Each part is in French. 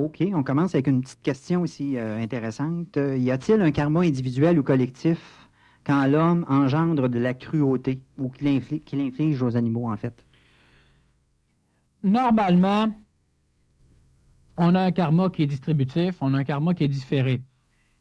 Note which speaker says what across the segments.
Speaker 1: OK, on commence avec une petite question ici intéressante. Y a-t-il un karma individuel ou collectif quand l'homme engendre de la cruauté ou qu'il inflige aux animaux, en fait?
Speaker 2: Normalement, on a un karma qui est distributif, on a un karma qui est différé.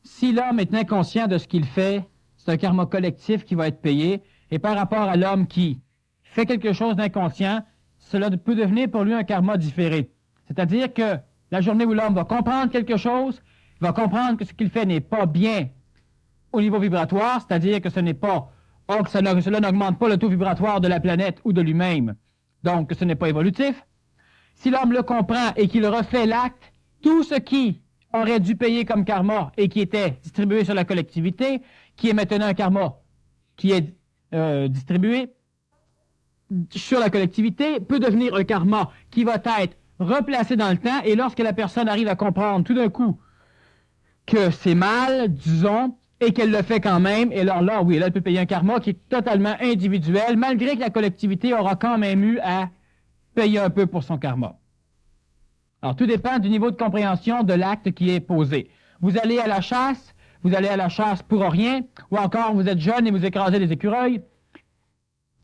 Speaker 2: Si l'homme est inconscient de ce qu'il fait, c'est un karma collectif qui va être payé, et par rapport à l'homme qui fait quelque chose d'inconscient, cela peut devenir pour lui un karma différé. C'est-à-dire que la journée où l'homme va comprendre quelque chose, il va comprendre que ce qu'il fait n'est pas bien au niveau vibratoire, c'est-à-dire que ce n'est pas, cela n'augmente pas le taux vibratoire de la planète ou de lui-même, donc ce n'est pas évolutif. Si l'homme le comprend et qu'il refait l'acte, tout ce qui aurait dû payer comme karma et qui était distribué sur la collectivité, qui est maintenant un karma qui est distribué sur la collectivité, peut devenir un karma qui va être replacé dans le temps, et lorsque la personne arrive à comprendre tout d'un coup que c'est mal, disons, et qu'elle le fait quand même, et alors là, oui, là, elle peut payer un karma qui est totalement individuel, malgré que la collectivité aura quand même eu à payer un peu pour son karma. Alors, tout dépend du niveau de compréhension de l'acte qui est posé. Vous allez à la chasse pour rien, ou encore vous êtes jeune et vous écrasez des écureuils,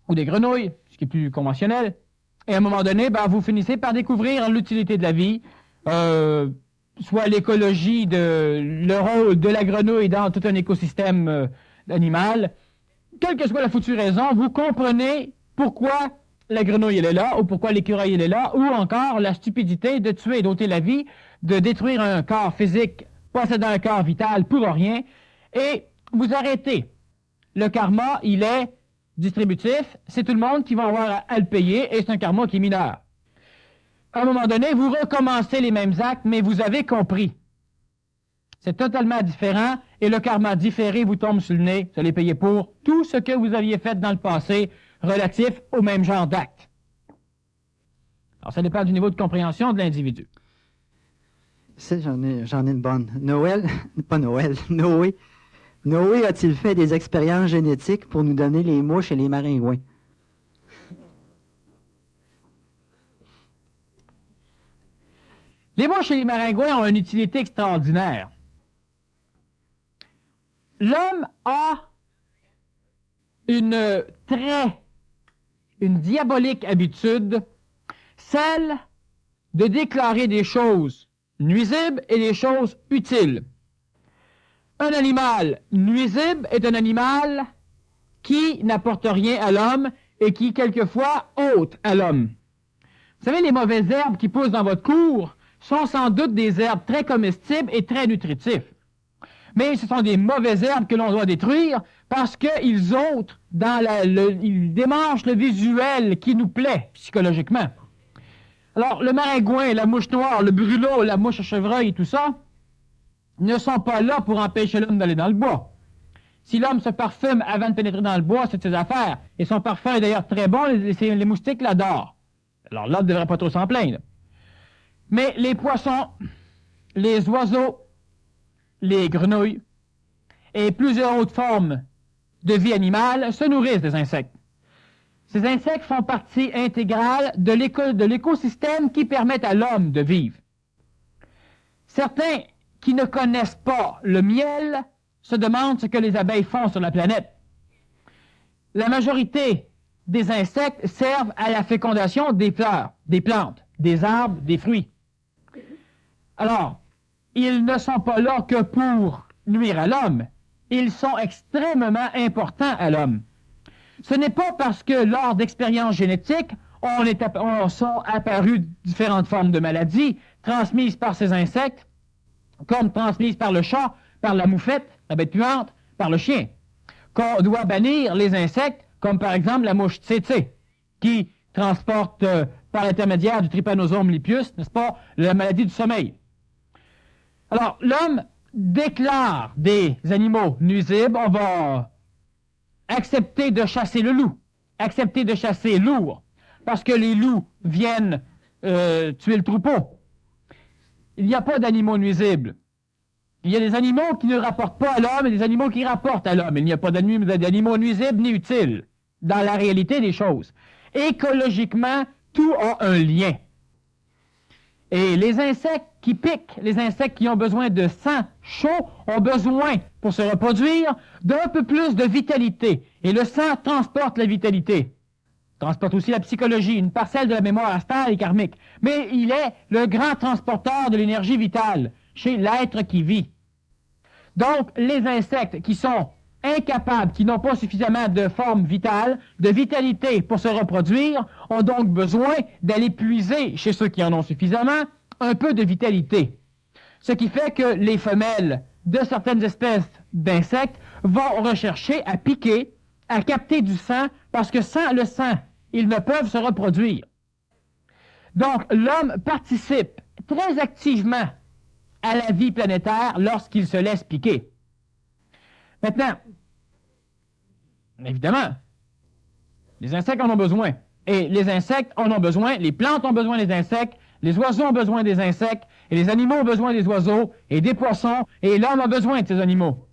Speaker 2: ou des grenouilles, ce qui est plus conventionnel, et à un moment donné, vous finissez par découvrir l'utilité de la vie, soit l'écologie, le rôle de la grenouille dans tout un écosystème animal. Quelle que soit la foutue raison, vous comprenez pourquoi la grenouille elle est là, ou pourquoi l'écureuil elle est là, ou encore la stupidité de tuer et d'ôter la vie, de détruire un corps physique possédant un corps vital pour rien, et vous arrêtez. Le karma, il est distributif, c'est tout le monde qui va avoir à le payer, et c'est un karma qui est mineur. À un moment donné, vous recommencez les mêmes actes, mais vous avez compris. C'est totalement différent, et le karma différé vous tombe sur le nez, vous allez payer pour tout ce que vous aviez fait dans le passé relatif au même genre d'acte. Alors, ça dépend du niveau de compréhension de l'individu.
Speaker 1: J'en ai une bonne. Noé a-t-il fait des expériences génétiques pour nous donner les mouches et les maringouins?
Speaker 2: Les mouches et les maringouins ont une utilité extraordinaire. L'homme a une diabolique habitude, celle de déclarer des choses nuisibles et des choses utiles. Un animal nuisible est un animal qui n'apporte rien à l'homme et qui, quelquefois, ôte à l'homme. Vous savez, les mauvaises herbes qui poussent dans votre cour sont sans doute des herbes très comestibles et très nutritifs. Mais ce sont des mauvaises herbes que l'on doit détruire parce qu'ils ôtent ils démangent le visuel qui nous plaît psychologiquement. Alors, le maringouin, la mouche noire, le brûlot, la mouche à chevreuil et tout ça ne sont pas là pour empêcher l'homme d'aller dans le bois. Si l'homme se parfume avant de pénétrer dans le bois, c'est de ses affaires. Et son parfum est d'ailleurs très bon, les moustiques l'adorent. Alors l'homme ne devrait pas trop s'en plaindre. Mais les poissons, les oiseaux, les grenouilles et plusieurs autres formes de vie animale se nourrissent des insectes. Ces insectes font partie intégrale de l'écosystème qui permet à l'homme de vivre. Certains qui ne connaissent pas le miel se demandent ce que les abeilles font sur la planète. La majorité des insectes servent à la fécondation des fleurs, des plantes, des arbres, des fruits. Alors, ils ne sont pas là que pour nuire à l'homme. Ils sont extrêmement importants à l'homme. Ce n'est pas parce que lors d'expériences génétiques, sont apparues différentes formes de maladies transmises par ces insectes, comme transmises par le chat, par la moufette, la bête puante, par le chien, qu'on doit bannir les insectes, comme par exemple la mouche tsetse, qui transporte par l'intermédiaire du trypanosome lipius, n'est-ce pas, la maladie du sommeil. Alors, l'homme déclare des animaux nuisibles, on va accepter de chasser le loup, accepter de chasser l'ours, parce que les loups viennent tuer le troupeau. Il n'y a pas d'animaux nuisibles. Il y a des animaux qui ne rapportent pas à l'homme et des animaux qui rapportent à l'homme. Il n'y a pas d'animaux nuisibles ni utiles dans la réalité des choses. Écologiquement, tout a un lien. Et les insectes qui piquent, les insectes qui ont besoin de sang chaud, ont besoin, pour se reproduire, d'un peu plus de vitalité. Et le sang transporte la vitalité. Transporte aussi la psychologie, une parcelle de la mémoire astrale et karmique. Mais il est le grand transporteur de l'énergie vitale chez l'être qui vit. Donc, les insectes qui sont incapables, qui n'ont pas suffisamment de forme vitale, de vitalité pour se reproduire, ont donc besoin d'aller puiser chez ceux qui en ont suffisamment un peu de vitalité. Ce qui fait que les femelles de certaines espèces d'insectes vont rechercher à piquer, à capter du sang, parce que sans le sang, ils ne peuvent se reproduire. Donc, l'homme participe très activement à la vie planétaire lorsqu'il se laisse piquer. Maintenant, évidemment, les insectes en ont besoin. Et les insectes en ont besoin, les plantes ont besoin des insectes, les oiseaux ont besoin des insectes, et les animaux ont besoin des oiseaux, et des poissons, et l'homme a besoin de ces animaux.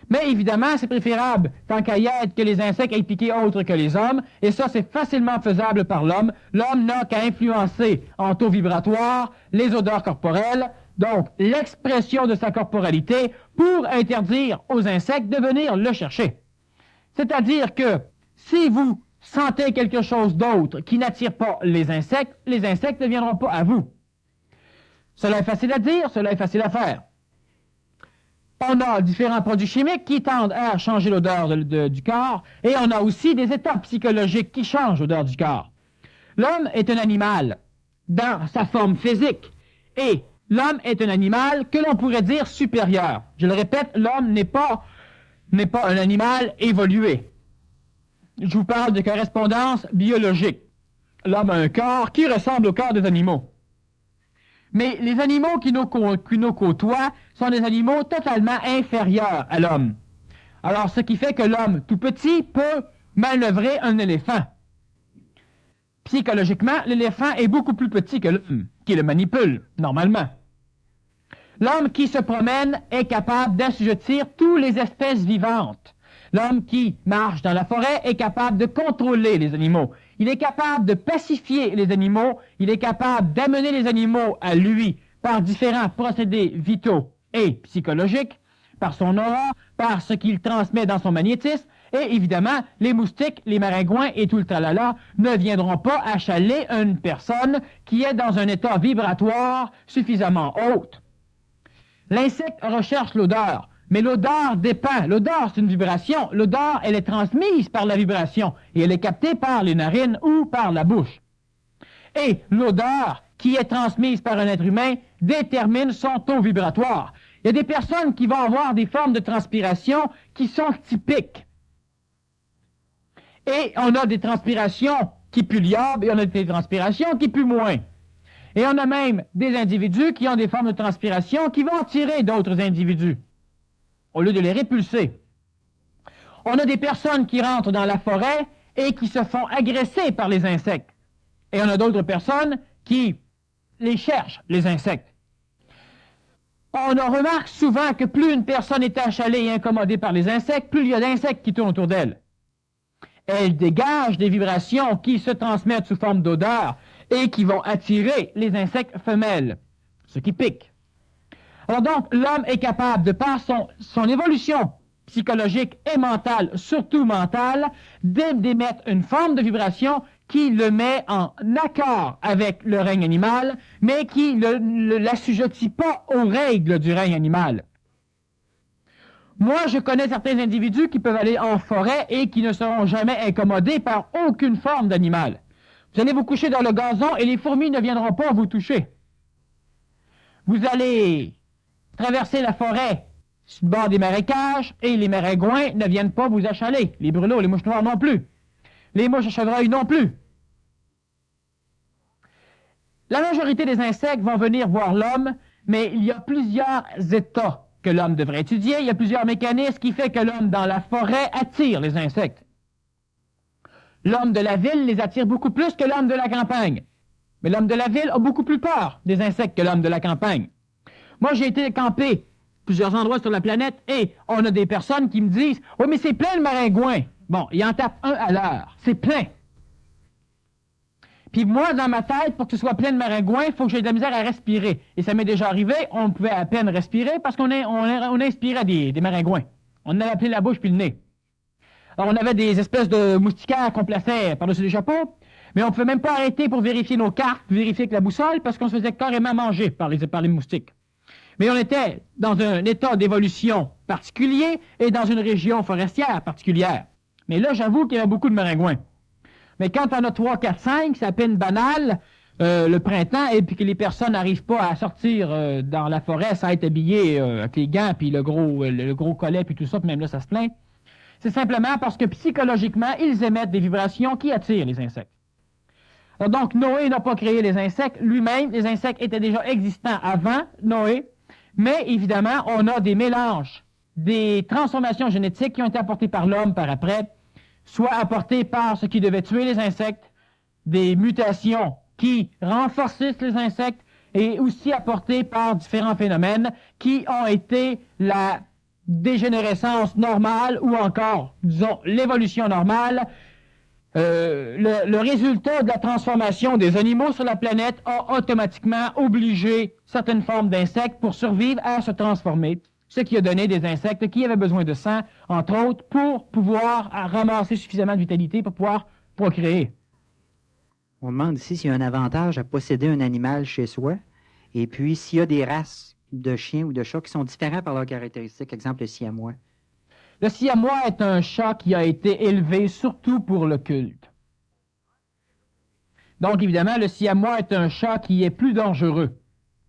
Speaker 2: Mais évidemment, c'est préférable, tant qu'à y être, que les insectes aient piqué autre que les hommes, et ça, c'est facilement faisable par l'homme. L'homme n'a qu'à influencer en taux vibratoire les odeurs corporelles, donc l'expression de sa corporalité, pour interdire aux insectes de venir le chercher. C'est-à-dire que si vous sentez quelque chose d'autre qui n'attire pas les insectes ne viendront pas à vous. Cela est facile à dire, cela est facile à faire. On a différents produits chimiques qui tendent à changer l'odeur du corps, et on a aussi des états psychologiques qui changent l'odeur du corps. L'homme est un animal dans sa forme physique, et l'homme est un animal que l'on pourrait dire supérieur. Je le répète, l'homme n'est pas un animal évolué. Je vous parle de correspondance biologique. L'homme a un corps qui ressemble au corps des animaux. Mais les animaux qui nous côtoient sont des animaux totalement inférieurs à l'homme. Alors, ce qui fait que l'homme tout petit peut manœuvrer un éléphant. Psychologiquement, l'éléphant est beaucoup plus petit que l'homme, qui le manipule, normalement. L'homme qui se promène est capable d'assujettir toutes les espèces vivantes. L'homme qui marche dans la forêt est capable de contrôler les animaux. Il est capable de pacifier les animaux. Il est capable d'amener les animaux à lui par différents procédés vitaux et psychologiques, par son aura, par ce qu'il transmet dans son magnétisme. Et évidemment, les moustiques, les maringouins et tout le tralala ne viendront pas achaler une personne qui est dans un état vibratoire suffisamment haut. L'insecte recherche l'odeur. Mais l'odeur dépend. L'odeur, c'est une vibration. L'odeur, elle est transmise par la vibration et elle est captée par les narines ou par la bouche. Et l'odeur qui est transmise par un être humain détermine son taux vibratoire. Il y a des personnes qui vont avoir des formes de transpiration qui sont typiques. Et on a des transpirations qui puent l'iode et on a des transpirations qui puent moins. Et on a même des individus qui ont des formes de transpiration qui vont attirer d'autres individus au lieu de les répulser. On a des personnes qui rentrent dans la forêt et qui se font agresser par les insectes. Et on a d'autres personnes qui les cherchent, les insectes. On remarque souvent que plus une personne est achalée et incommodée par les insectes, plus il y a d'insectes qui tournent autour d'elle. Elle dégage des vibrations qui se transmettent sous forme d'odeur et qui vont attirer les insectes femelles, ce qui pique. Alors donc, l'homme est capable, de par son évolution psychologique et mentale, surtout mentale, d'émettre une forme de vibration qui le met en accord avec le règne animal, mais qui ne l'assujettit pas aux règles du règne animal. Moi, je connais certains individus qui peuvent aller en forêt et qui ne seront jamais incommodés par aucune forme d'animal. Vous allez vous coucher dans le gazon et les fourmis ne viendront pas vous toucher. Vous allez traverser la forêt sur le bord des marécages et les maringouins ne viennent pas vous achaler. Les brûlots, les mouches noires non plus. Les mouches à chevreuil non plus. La majorité des insectes vont venir voir l'homme, mais il y a plusieurs états que l'homme devrait étudier. Il y a plusieurs mécanismes qui font que l'homme dans la forêt attire les insectes. L'homme de la ville les attire beaucoup plus que l'homme de la campagne. Mais l'homme de la ville a beaucoup plus peur des insectes que l'homme de la campagne. Moi, j'ai été campé plusieurs endroits sur la planète et on a des personnes qui me disent « Oui, mais c'est plein de maringouins. » Bon, ils en tapent un à l'heure. C'est plein. Puis moi, dans ma tête, pour que ce soit plein de maringouins, il faut que j'ai de la misère à respirer. Et ça m'est déjà arrivé, on pouvait à peine respirer parce qu'on inspirait des maringouins. On avait appelé la bouche puis le nez. Alors, on avait des espèces de moustiquaires qu'on plaçait par-dessus les chapeaux, mais on ne pouvait même pas arrêter pour vérifier nos cartes, vérifier avec la boussole, parce qu'on se faisait carrément manger par les moustiques. Mais on était dans un état d'évolution particulier et dans une région forestière particulière. Mais là, j'avoue qu'il y avait beaucoup de maringouins. Mais quand on a 3, 4, 5, c'est à peine banal, le printemps, et puis que les personnes n'arrivent pas à sortir dans la forêt sans être habillées avec les gants, puis le gros collet, puis tout ça, puis même là, ça se plaint. C'est simplement parce que psychologiquement, ils émettent des vibrations qui attirent les insectes. Alors donc, Noé n'a pas créé les insectes lui-même. Les insectes étaient déjà existants avant Noé. Mais évidemment, on a des mélanges, des transformations génétiques qui ont été apportées par l'homme par après, soit apportées par ce qui devait tuer les insectes, des mutations qui renforcissent les insectes, et aussi apportées par différents phénomènes qui ont été la dégénérescence normale ou encore, disons, l'évolution normale. Le résultat de la transformation des animaux sur la planète a automatiquement obligé certaines formes d'insectes pour survivre à se transformer, ce qui a donné des insectes qui avaient besoin de sang, entre autres, pour pouvoir ramasser suffisamment de vitalité pour pouvoir procréer.
Speaker 1: On demande ici s'il y a un avantage à posséder un animal chez soi, et puis s'il y a des races de chiens ou de chats qui sont différents par leurs caractéristiques, exemple le siamois.
Speaker 2: Le siamois est un chat qui a été élevé surtout pour le culte. Donc, évidemment, le siamois est un chat qui est plus dangereux,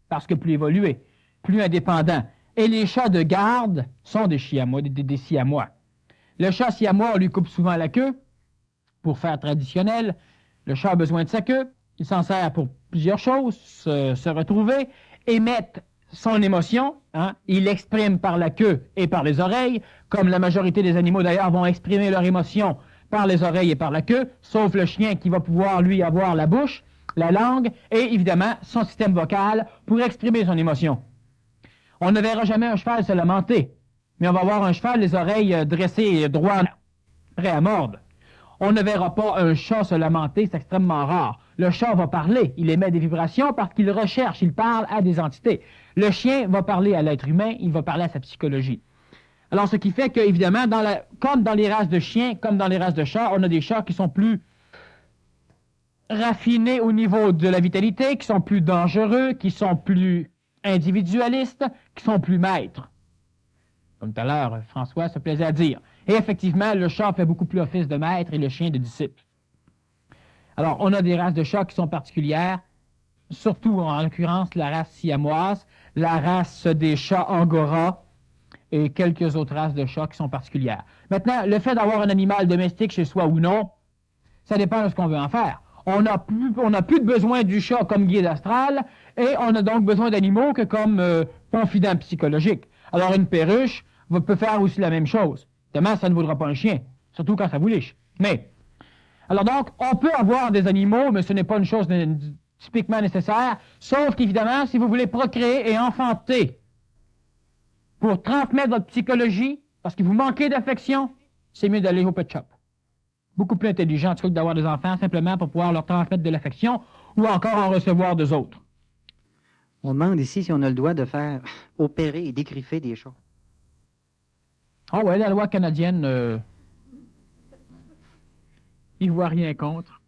Speaker 2: parce que plus évolué, plus indépendant. Et les chats de garde sont des siamois. Le chat siamois, on lui coupe souvent la queue, pour faire traditionnel. Le chat a besoin de sa queue, il s'en sert pour plusieurs choses, se retrouver, émettre son émotion, hein, il l'exprime par la queue et par les oreilles, comme la majorité des animaux d'ailleurs vont exprimer leur émotion par les oreilles et par la queue, sauf le chien qui va pouvoir lui avoir la bouche, la langue et évidemment son système vocal pour exprimer son émotion. On ne verra jamais un cheval se lamenter, mais on va voir un cheval les oreilles dressées droit, prêt à mordre. On ne verra pas un chat se lamenter, c'est extrêmement rare. Le chat va parler, il émet des vibrations parce qu'il recherche, il parle à des entités. Le chien va parler à l'être humain, il va parler à sa psychologie. Alors, ce qui fait qu'évidemment, comme dans les races de chiens, comme dans les races de chats, on a des chats qui sont plus raffinés au niveau de la vitalité, qui sont plus dangereux, qui sont plus individualistes, qui sont plus maîtres. Comme tout à l'heure, François se plaisait à dire. Et effectivement, le chat fait beaucoup plus office de maître et le chien de disciple. Alors, on a des races de chats qui sont particulières, surtout en l'occurrence la race siamoise, la race des chats angora et quelques autres races de chats qui sont particulières. Maintenant, le fait d'avoir un animal domestique chez soi ou non, ça dépend de ce qu'on veut en faire. On n'a plus de besoin du chat comme guide astral et on a donc besoin d'animaux que comme confident psychologique. Alors, une perruche peut faire aussi la même chose. Évidemment, ça ne vaudra pas un chien, surtout quand ça vous liche. Mais, alors donc, on peut avoir des animaux, mais ce n'est pas une chose typiquement nécessaire, sauf qu'évidemment, si vous voulez procréer et enfanter pour transmettre votre psychologie, parce que vous manquez d'affection, c'est mieux d'aller au pet shop. Beaucoup plus intelligent, en tout cas, que d'avoir des enfants simplement pour pouvoir leur transmettre de l'affection ou encore en recevoir d'eux autres.
Speaker 1: On demande ici si on a le droit de faire opérer et dégriffer des chats.
Speaker 2: Ah ouais, la loi canadienne, il ne voit rien contre.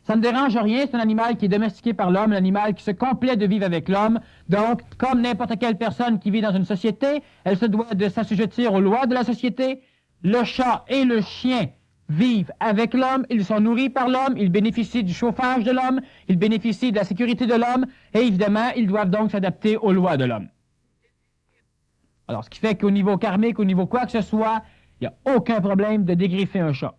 Speaker 2: Ça ne dérange rien, c'est un animal qui est domestiqué par l'homme, un animal qui se complaît de vivre avec l'homme. Donc, comme n'importe quelle personne qui vit dans une société, elle se doit de s'assujettir aux lois de la société. Le chat et le chien vivent avec l'homme, ils sont nourris par l'homme, ils bénéficient du chauffage de l'homme, ils bénéficient de la sécurité de l'homme, et évidemment, ils doivent donc s'adapter aux lois de l'homme. Alors, ce qui fait qu'au niveau karmique, au niveau quoi que ce soit, il n'y a aucun problème de dégriffer un chat.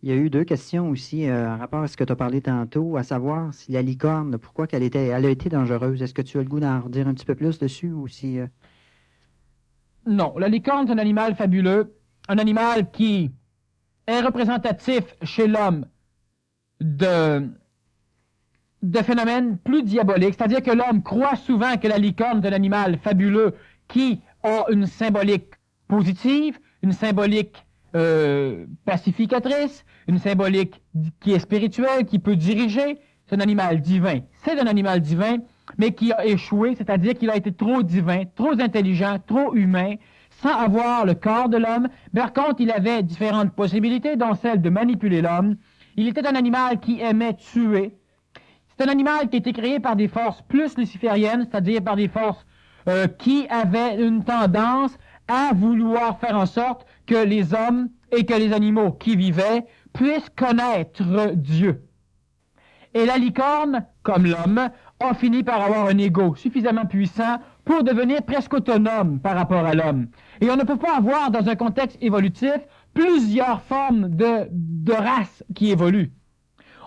Speaker 1: Il y a eu 2 questions aussi en rapport à ce que tu as parlé tantôt, à savoir si la licorne, pourquoi elle a été dangereuse. Est-ce que tu as le goût d'en redire un petit peu plus dessus ou si...
Speaker 2: Non, la licorne, c'est un animal fabuleux, un animal qui est représentatif chez l'homme de phénomènes plus diaboliques, c'est-à-dire que l'homme croit souvent que la licorne est un animal fabuleux qui a une symbolique positive, une symbolique pacificatrice, une symbolique qui est spirituelle, qui peut diriger. C'est un animal divin. C'est un animal divin, mais qui a échoué, c'est-à-dire qu'il a été trop divin, trop intelligent, trop humain, sans avoir le corps de l'homme. Par contre, il avait différentes possibilités, dont celle de manipuler l'homme. Il était un animal qui aimait tuer. C'est un animal qui a été créé par des forces plus lucifériennes, c'est-à-dire par des forces qui avaient une tendance à vouloir faire en sorte que les hommes et que les animaux qui vivaient puissent connaître Dieu. Et la licorne, comme l'homme, a fini par avoir un ego suffisamment puissant pour devenir presque autonome par rapport à l'homme. Et on ne peut pas avoir, dans un contexte évolutif, plusieurs formes de races qui évoluent.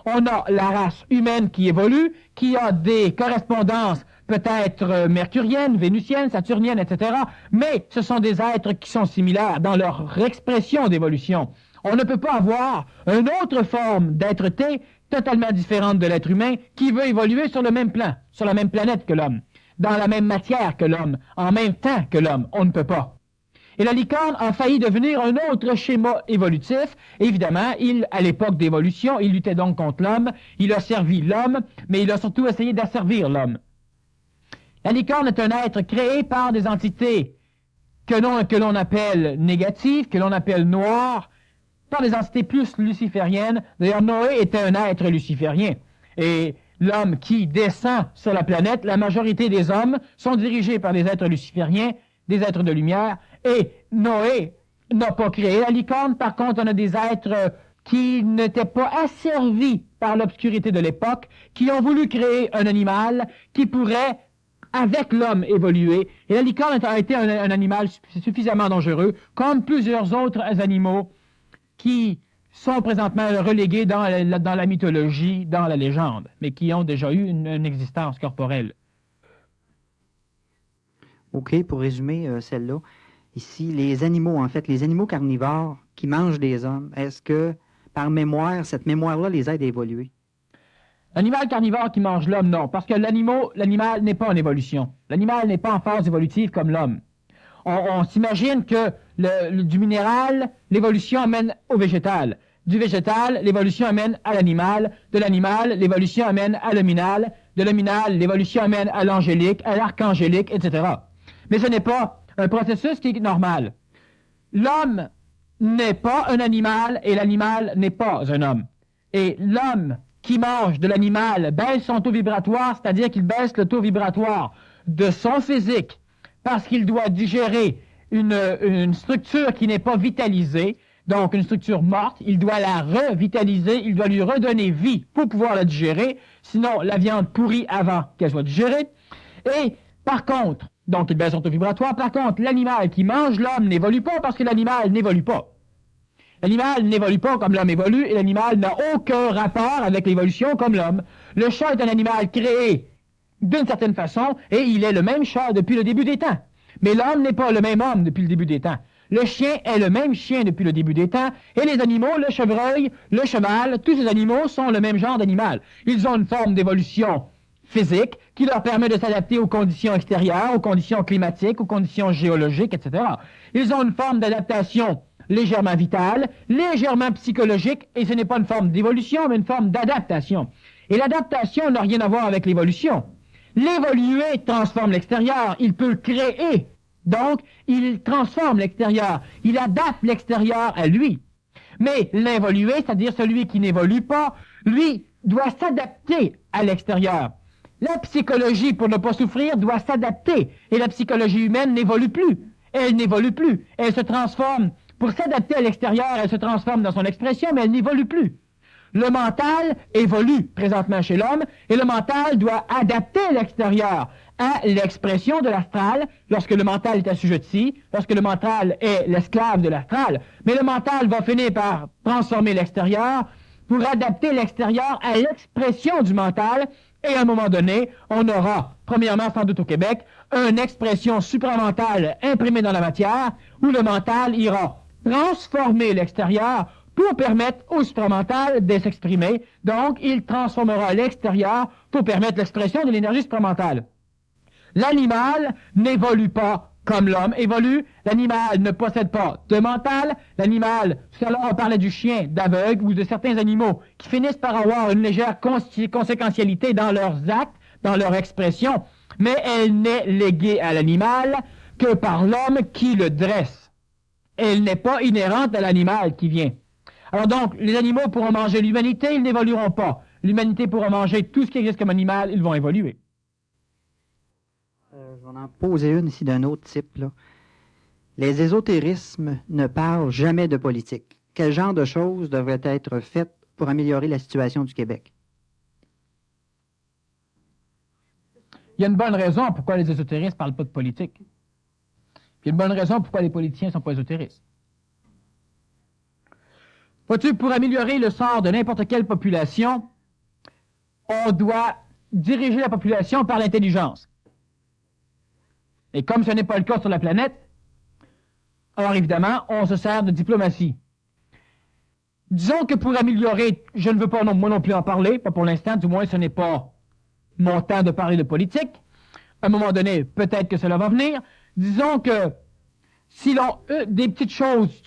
Speaker 2: On a la race humaine qui évolue, qui a des correspondances peut-être mercuriennes, vénusiennes, saturniennes, etc. Mais ce sont des êtres qui sont similaires dans leur expression d'évolution. On ne peut pas avoir une autre forme d'être-té totalement différente de l'être humain qui veut évoluer sur le même plan, sur la même planète que l'homme, dans la même matière que l'homme, en même temps que l'homme. On ne peut pas. Et la licorne a failli devenir un autre schéma évolutif. Évidemment, à l'époque d'évolution, il luttait donc contre l'homme, il a servi l'homme, mais il a surtout essayé d'asservir l'homme. La licorne est un être créé par des entités que l'on appelle négatives, que l'on appelle noires, par des entités plus lucifériennes. D'ailleurs, Noé était un être luciférien. Et l'homme qui descend sur la planète, la majorité des hommes sont dirigés par des êtres lucifériens, des êtres de lumière, et Noé n'a pas créé la licorne. Par contre, on a des êtres qui n'étaient pas asservis par l'obscurité de l'époque, qui ont voulu créer un animal qui pourrait, avec l'homme, évoluer. Et la licorne a été un animal suffisamment dangereux, comme plusieurs autres animaux qui sont présentement relégués dans la mythologie, dans la légende, mais qui ont déjà eu une existence corporelle.
Speaker 1: OK, pour résumer celle-là, ici, les animaux, en fait, les animaux carnivores qui mangent des hommes, est-ce que, par mémoire, cette mémoire-là les aide à évoluer?
Speaker 2: L'animal carnivore qui mange l'homme, non, parce que l'animal n'est pas en évolution. L'animal n'est pas en phase évolutive comme l'homme. On s'imagine que du minéral, l'évolution amène au végétal. Du végétal, l'évolution amène à l'animal. De l'animal, l'évolution amène à l'hominal. De l'hominal, l'évolution amène à l'angélique, à l'archangélique, etc. Mais ce n'est pas un processus qui est normal. L'homme n'est pas un animal et l'animal n'est pas un homme. Et l'homme qui mange de l'animal baisse son taux vibratoire, c'est-à-dire qu'il baisse le taux vibratoire de son physique parce qu'il doit digérer une structure qui n'est pas vitalisée, donc une structure morte, il doit la revitaliser, il doit lui redonner vie pour pouvoir la digérer, sinon la viande pourrit avant qu'elle soit digérée. Et par contre, donc il baisse son taux vibratoire, par contre, l'animal qui mange l'homme n'évolue pas parce que l'animal n'évolue pas. L'animal n'évolue pas comme l'homme évolue et l'animal n'a aucun rapport avec l'évolution comme l'homme. Le chat est un animal créé d'une certaine façon et il est le même chat depuis le début des temps. Mais l'homme n'est pas le même homme depuis le début des temps. Le chien est le même chien depuis le début des temps et les animaux, le chevreuil, le cheval, tous ces animaux sont le même genre d'animal. Ils ont une forme d'évolution physique qui leur permet de s'adapter aux conditions extérieures, aux conditions climatiques, aux conditions géologiques, etc. Ils ont une forme d'adaptation légèrement vitale, légèrement psychologique, et ce n'est pas une forme d'évolution, mais une forme d'adaptation. Et l'adaptation n'a rien à voir avec l'évolution. L'évoluer transforme l'extérieur, il peut le créer. Donc, il transforme l'extérieur, il adapte l'extérieur à lui. Mais l'évoluer, c'est-à-dire celui qui n'évolue pas, lui doit s'adapter à l'extérieur. La psychologie, pour ne pas souffrir, doit s'adapter. Et la psychologie humaine n'évolue plus. Elle n'évolue plus. Elle se transforme. Pour s'adapter à l'extérieur, elle se transforme dans son expression, mais elle n'évolue plus. Le mental évolue présentement chez l'homme, et le mental doit adapter l'extérieur à l'expression de l'astral, lorsque le mental est assujetti, lorsque le mental est l'esclave de l'astral. Mais le mental va finir par transformer l'extérieur pour adapter l'extérieur à l'expression du mental, et à un moment donné, on aura, premièrement, sans doute au Québec, une expression supramentale imprimée dans la matière, où le mental ira transformer l'extérieur pour permettre au supramental de s'exprimer. Donc, il transformera l'extérieur pour permettre l'expression de l'énergie supramentale. L'animal n'évolue pas comme l'homme évolue. L'animal ne possède pas de mental. L'animal, tout à l'heure on parlait du chien, d'aveugle ou de certains animaux qui finissent par avoir une légère conséquentialité dans leurs actes, dans leur expression, mais elle n'est léguée à l'animal que par l'homme qui le dresse. Elle n'est pas inhérente à l'animal qui vient. Alors donc, les animaux pourront manger l'humanité, ils n'évolueront pas. L'humanité pourra manger tout ce qui existe comme animal, ils vont évoluer.
Speaker 1: Je vais en poser une ici d'un autre type, là. Les ésotérismes ne parlent jamais de politique. Quel genre de choses devraient être faites pour améliorer la situation du Québec?
Speaker 2: Il y a une bonne raison pourquoi les ésotéristes ne parlent pas de politique. Puis il y a une bonne raison pourquoi les politiciens ne sont pas ésotéristes. Vois-tu, pour améliorer le sort de n'importe quelle population, on doit diriger la population par l'intelligence. Et comme ce n'est pas le cas sur la planète, alors évidemment, on se sert de diplomatie. Disons que pour améliorer, je ne veux pas moi non plus en parler, pas pour l'instant, du moins ce n'est pas mon temps de parler de politique. À un moment donné, peut-être que cela va venir. Disons que si l'on des petites choses,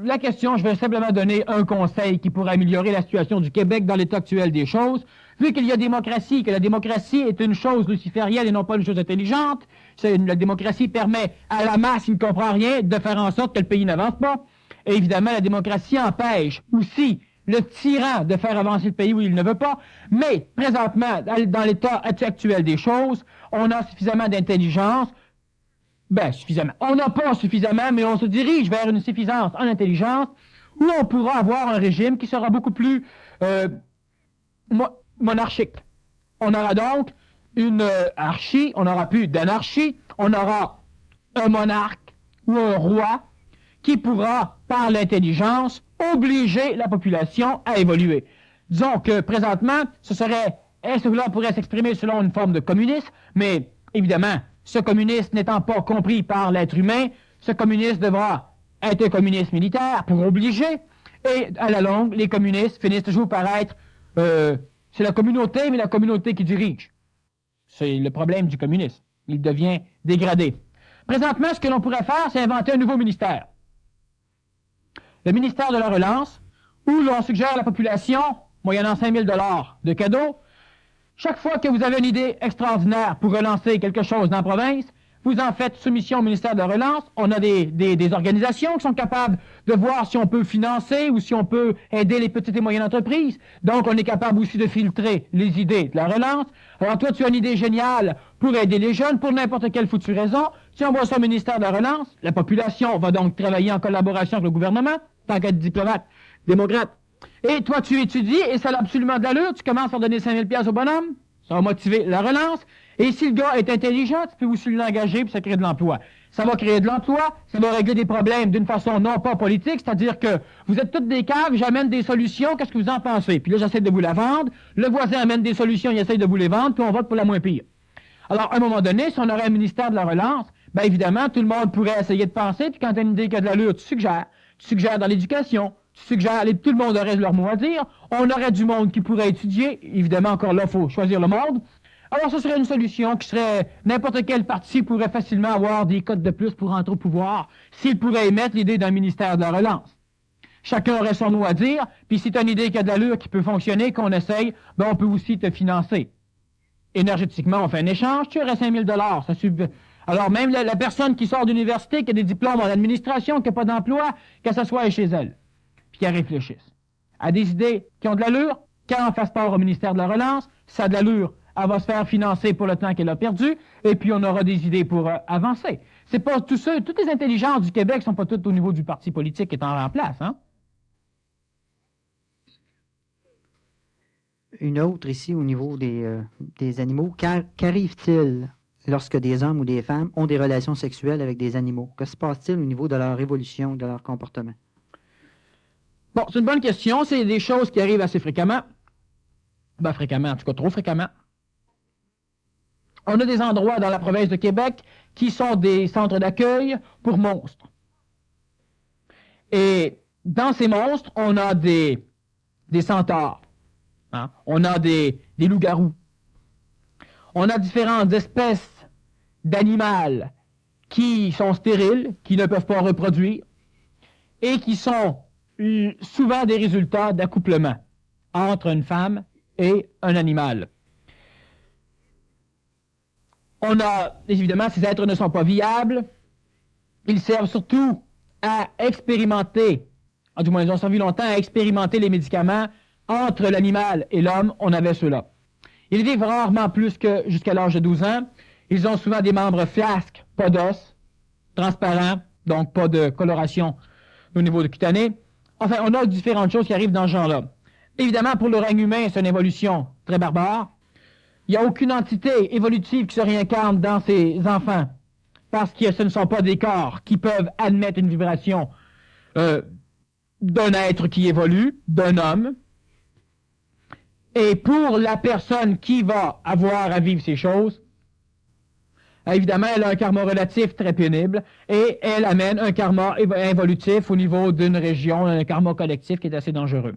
Speaker 2: la question, je vais simplement donner un conseil qui pourrait améliorer la situation du Québec dans l'état actuel des choses. Vu qu'il y a démocratie, que la démocratie est une chose luciférienne et non pas une chose intelligente, la démocratie permet à la masse qui ne comprend rien de faire en sorte que le pays n'avance pas. Et évidemment, la démocratie empêche aussi le tyran de faire avancer le pays où il ne veut pas. Mais présentement, dans l'état actuel des choses, on a suffisamment d'intelligence. Ben, suffisamment. On n'a pas suffisamment, mais on se dirige vers une suffisance en intelligence où on pourra avoir un régime qui sera beaucoup plus monarchique. On aura donc une archie, on n'aura plus d'anarchie, on aura un monarque ou un roi qui pourra, par l'intelligence, obliger la population à évoluer. Disons que présentement, cela pourrait s'exprimer selon une forme de communisme, mais évidemment, ce communisme n'étant pas compris par l'être humain, ce communisme devra être un communisme militaire pour obliger, et à la longue, les communistes finissent toujours par être, c'est la communauté, mais la communauté qui dirige. C'est le problème du communisme. Il devient dégradé. Présentement, ce que l'on pourrait faire, c'est inventer un nouveau ministère. Le ministère de la Relance, où l'on suggère à la population, moyennant 5 000 $ de cadeaux, chaque fois que vous avez une idée extraordinaire pour relancer quelque chose dans la province, vous en faites soumission au ministère de la Relance. On a des organisations qui sont capables de voir si on peut financer ou si on peut aider les petites et moyennes entreprises. Donc, on est capable aussi de filtrer les idées de la relance. Alors, toi, tu as une idée géniale pour aider les jeunes, pour n'importe quelle foutue raison. Si on voit ça au ministère de la Relance, la population va donc travailler en collaboration avec le gouvernement, tant qu'être diplomate, démocrate. Et toi, tu étudies, et ça a absolument de l'allure, tu commences à donner 5 000 $ au bonhomme, ça va motiver la relance, et si le gars est intelligent, tu peux aussi l'engager, puis ça crée de l'emploi. Ça va créer de l'emploi, ça va régler des problèmes d'une façon non pas politique, c'est-à-dire que vous êtes toutes des caves, j'amène des solutions, qu'est-ce que vous en pensez? Puis là, j'essaie de vous la vendre, le voisin amène des solutions, il essaie de vous les vendre, puis on vote pour la moins pire. Alors, à un moment donné, si on aurait un ministère de la relance, bien évidemment, tout le monde pourrait essayer de penser, puis quand tu as une idée qui a de l'allure, tu suggères dans l'éducation, tu suggères, tout le monde aurait leur mot à dire, on aurait du monde qui pourrait étudier, évidemment, encore là, il faut choisir le monde. Alors, ce serait une solution qui serait, n'importe quel parti pourrait facilement avoir des cotes de plus pour entrer au pouvoir, s'il pourrait émettre l'idée d'un ministère de la relance. Chacun aurait son mot à dire, puis si tu as une idée qui a de l'allure, qui peut fonctionner, qu'on essaye, ben on peut aussi te financer. Énergétiquement, on fait un échange, tu aurais 5 000 $. Alors, même la personne qui sort d'université, qui a des diplômes en administration, qui n'a pas d'emploi, qu'elle s'assoie chez elle, puis qu'elle réfléchisse à des idées qui ont de l'allure, qu'elle en fasse part au ministère de la Relance, ça a de l'allure, elle va se faire financer pour le temps qu'elle a perdu, et puis on aura des idées pour avancer. C'est pas tout ça, toutes les intelligences du Québec sont pas toutes au niveau du parti politique qui est en place, hein?
Speaker 1: Une autre ici au niveau des animaux. Qu'arrive-t-il lorsque des hommes ou des femmes ont des relations sexuelles avec des animaux? Que se passe-t-il au niveau de leur évolution, de leur comportement?
Speaker 2: Bon, c'est une bonne question. C'est des choses qui arrivent assez fréquemment. Ben, fréquemment, en tout cas trop fréquemment. On a des endroits dans la province de Québec qui sont des centres d'accueil pour monstres. Et dans ces monstres, on a des centaures. Hein? On a des loups-garous. On a différentes espèces d'animaux qui sont stériles, qui ne peuvent pas reproduire, et qui sont souvent des résultats d'accouplement entre une femme et un animal. On a, évidemment, ces êtres ne sont pas viables. Ils servent surtout à expérimenter, du moins ils ont servi longtemps à expérimenter les médicaments entre l'animal et l'homme. On avait ceux-là. Ils vivent rarement plus que jusqu'à l'âge de 12 ans. Ils ont souvent des membres flasques, pas d'os, transparents, donc pas de coloration au niveau de cutané. Enfin, on a différentes choses qui arrivent dans ce genre-là. Évidemment, pour le règne humain, c'est une évolution très barbare. Il n'y a aucune entité évolutive qui se réincarne dans ces enfants, parce que ce ne sont pas des corps qui peuvent admettre une vibration d'un être qui évolue, d'un homme. Et pour la personne qui va avoir à vivre ces choses, évidemment, elle a un karma relatif très pénible et elle amène un karma involutif au niveau d'une région, un karma collectif qui est assez dangereux.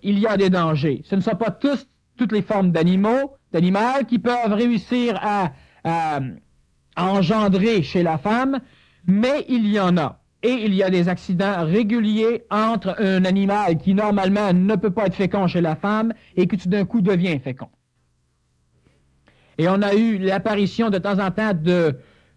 Speaker 2: Il y a des dangers. Ce ne sont pas toutes les formes d'animaux, d'animal qui peuvent réussir à engendrer chez la femme, mais il y en a. Et il y a des accidents réguliers entre un animal qui normalement ne peut pas être fécond chez la femme et qui tout d'un coup devient fécond. Et on a eu l'apparition de temps en temps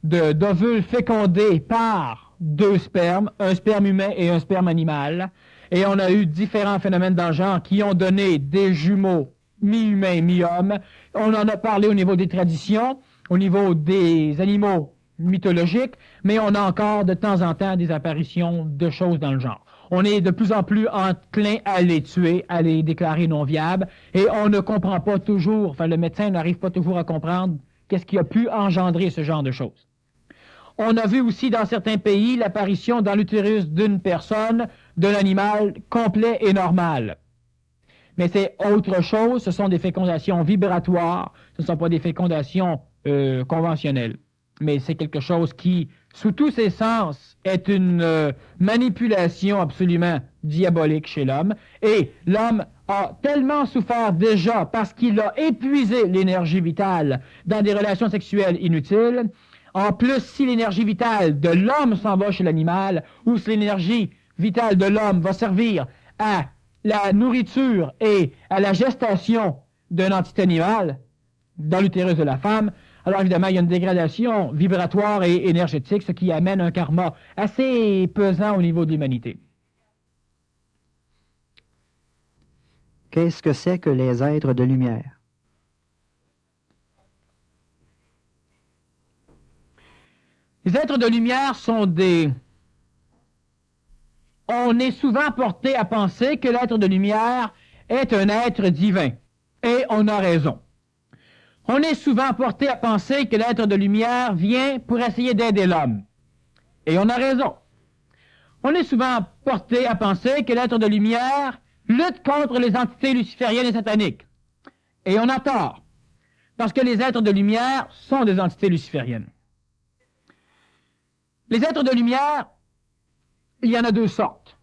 Speaker 2: d'ovules fécondés par deux spermes, un sperme humain et un sperme animal. Et on a eu différents phénomènes dans le genre qui ont donné des jumeaux mi-humains, mi-hommes. On en a parlé au niveau des traditions, au niveau des animaux mythologiques, mais on a encore de temps en temps des apparitions de choses dans le genre. On est de plus en plus enclin à les tuer, à les déclarer non viables, et on ne comprend pas toujours, enfin le médecin n'arrive pas toujours à comprendre qu'est-ce qui a pu engendrer ce genre de choses. On a vu aussi dans certains pays l'apparition dans l'utérus d'une personne d'un animal complet et normal. Mais c'est autre chose, ce sont des fécondations vibratoires, ce ne sont pas des fécondations conventionnelles. Mais c'est quelque chose qui, sous tous ses sens, est une manipulation absolument diabolique chez l'homme. Et l'homme a tellement souffert déjà parce qu'il a épuisé l'énergie vitale dans des relations sexuelles inutiles. En plus, si l'énergie vitale de l'homme s'en va chez l'animal, ou si l'énergie vitale de l'homme va servir à la nourriture et à la gestation d'une entité animale dans l'utérus de la femme, alors évidemment, il y a une dégradation vibratoire et énergétique, ce qui amène un karma assez pesant au niveau de l'humanité.
Speaker 1: Qu'est-ce que c'est que les êtres de lumière?
Speaker 2: Les êtres de lumière sont des... On est souvent porté à penser que l'être de lumière est un être divin. Et on a raison. On est souvent porté à penser que l'être de lumière vient pour essayer d'aider l'homme. Et on a raison. On est souvent porté à penser que l'être de lumière lutte contre les entités lucifériennes et sataniques. Et on a tort. Parce que les êtres de lumière sont des entités lucifériennes. Les êtres de lumière, il y en a deux sortes.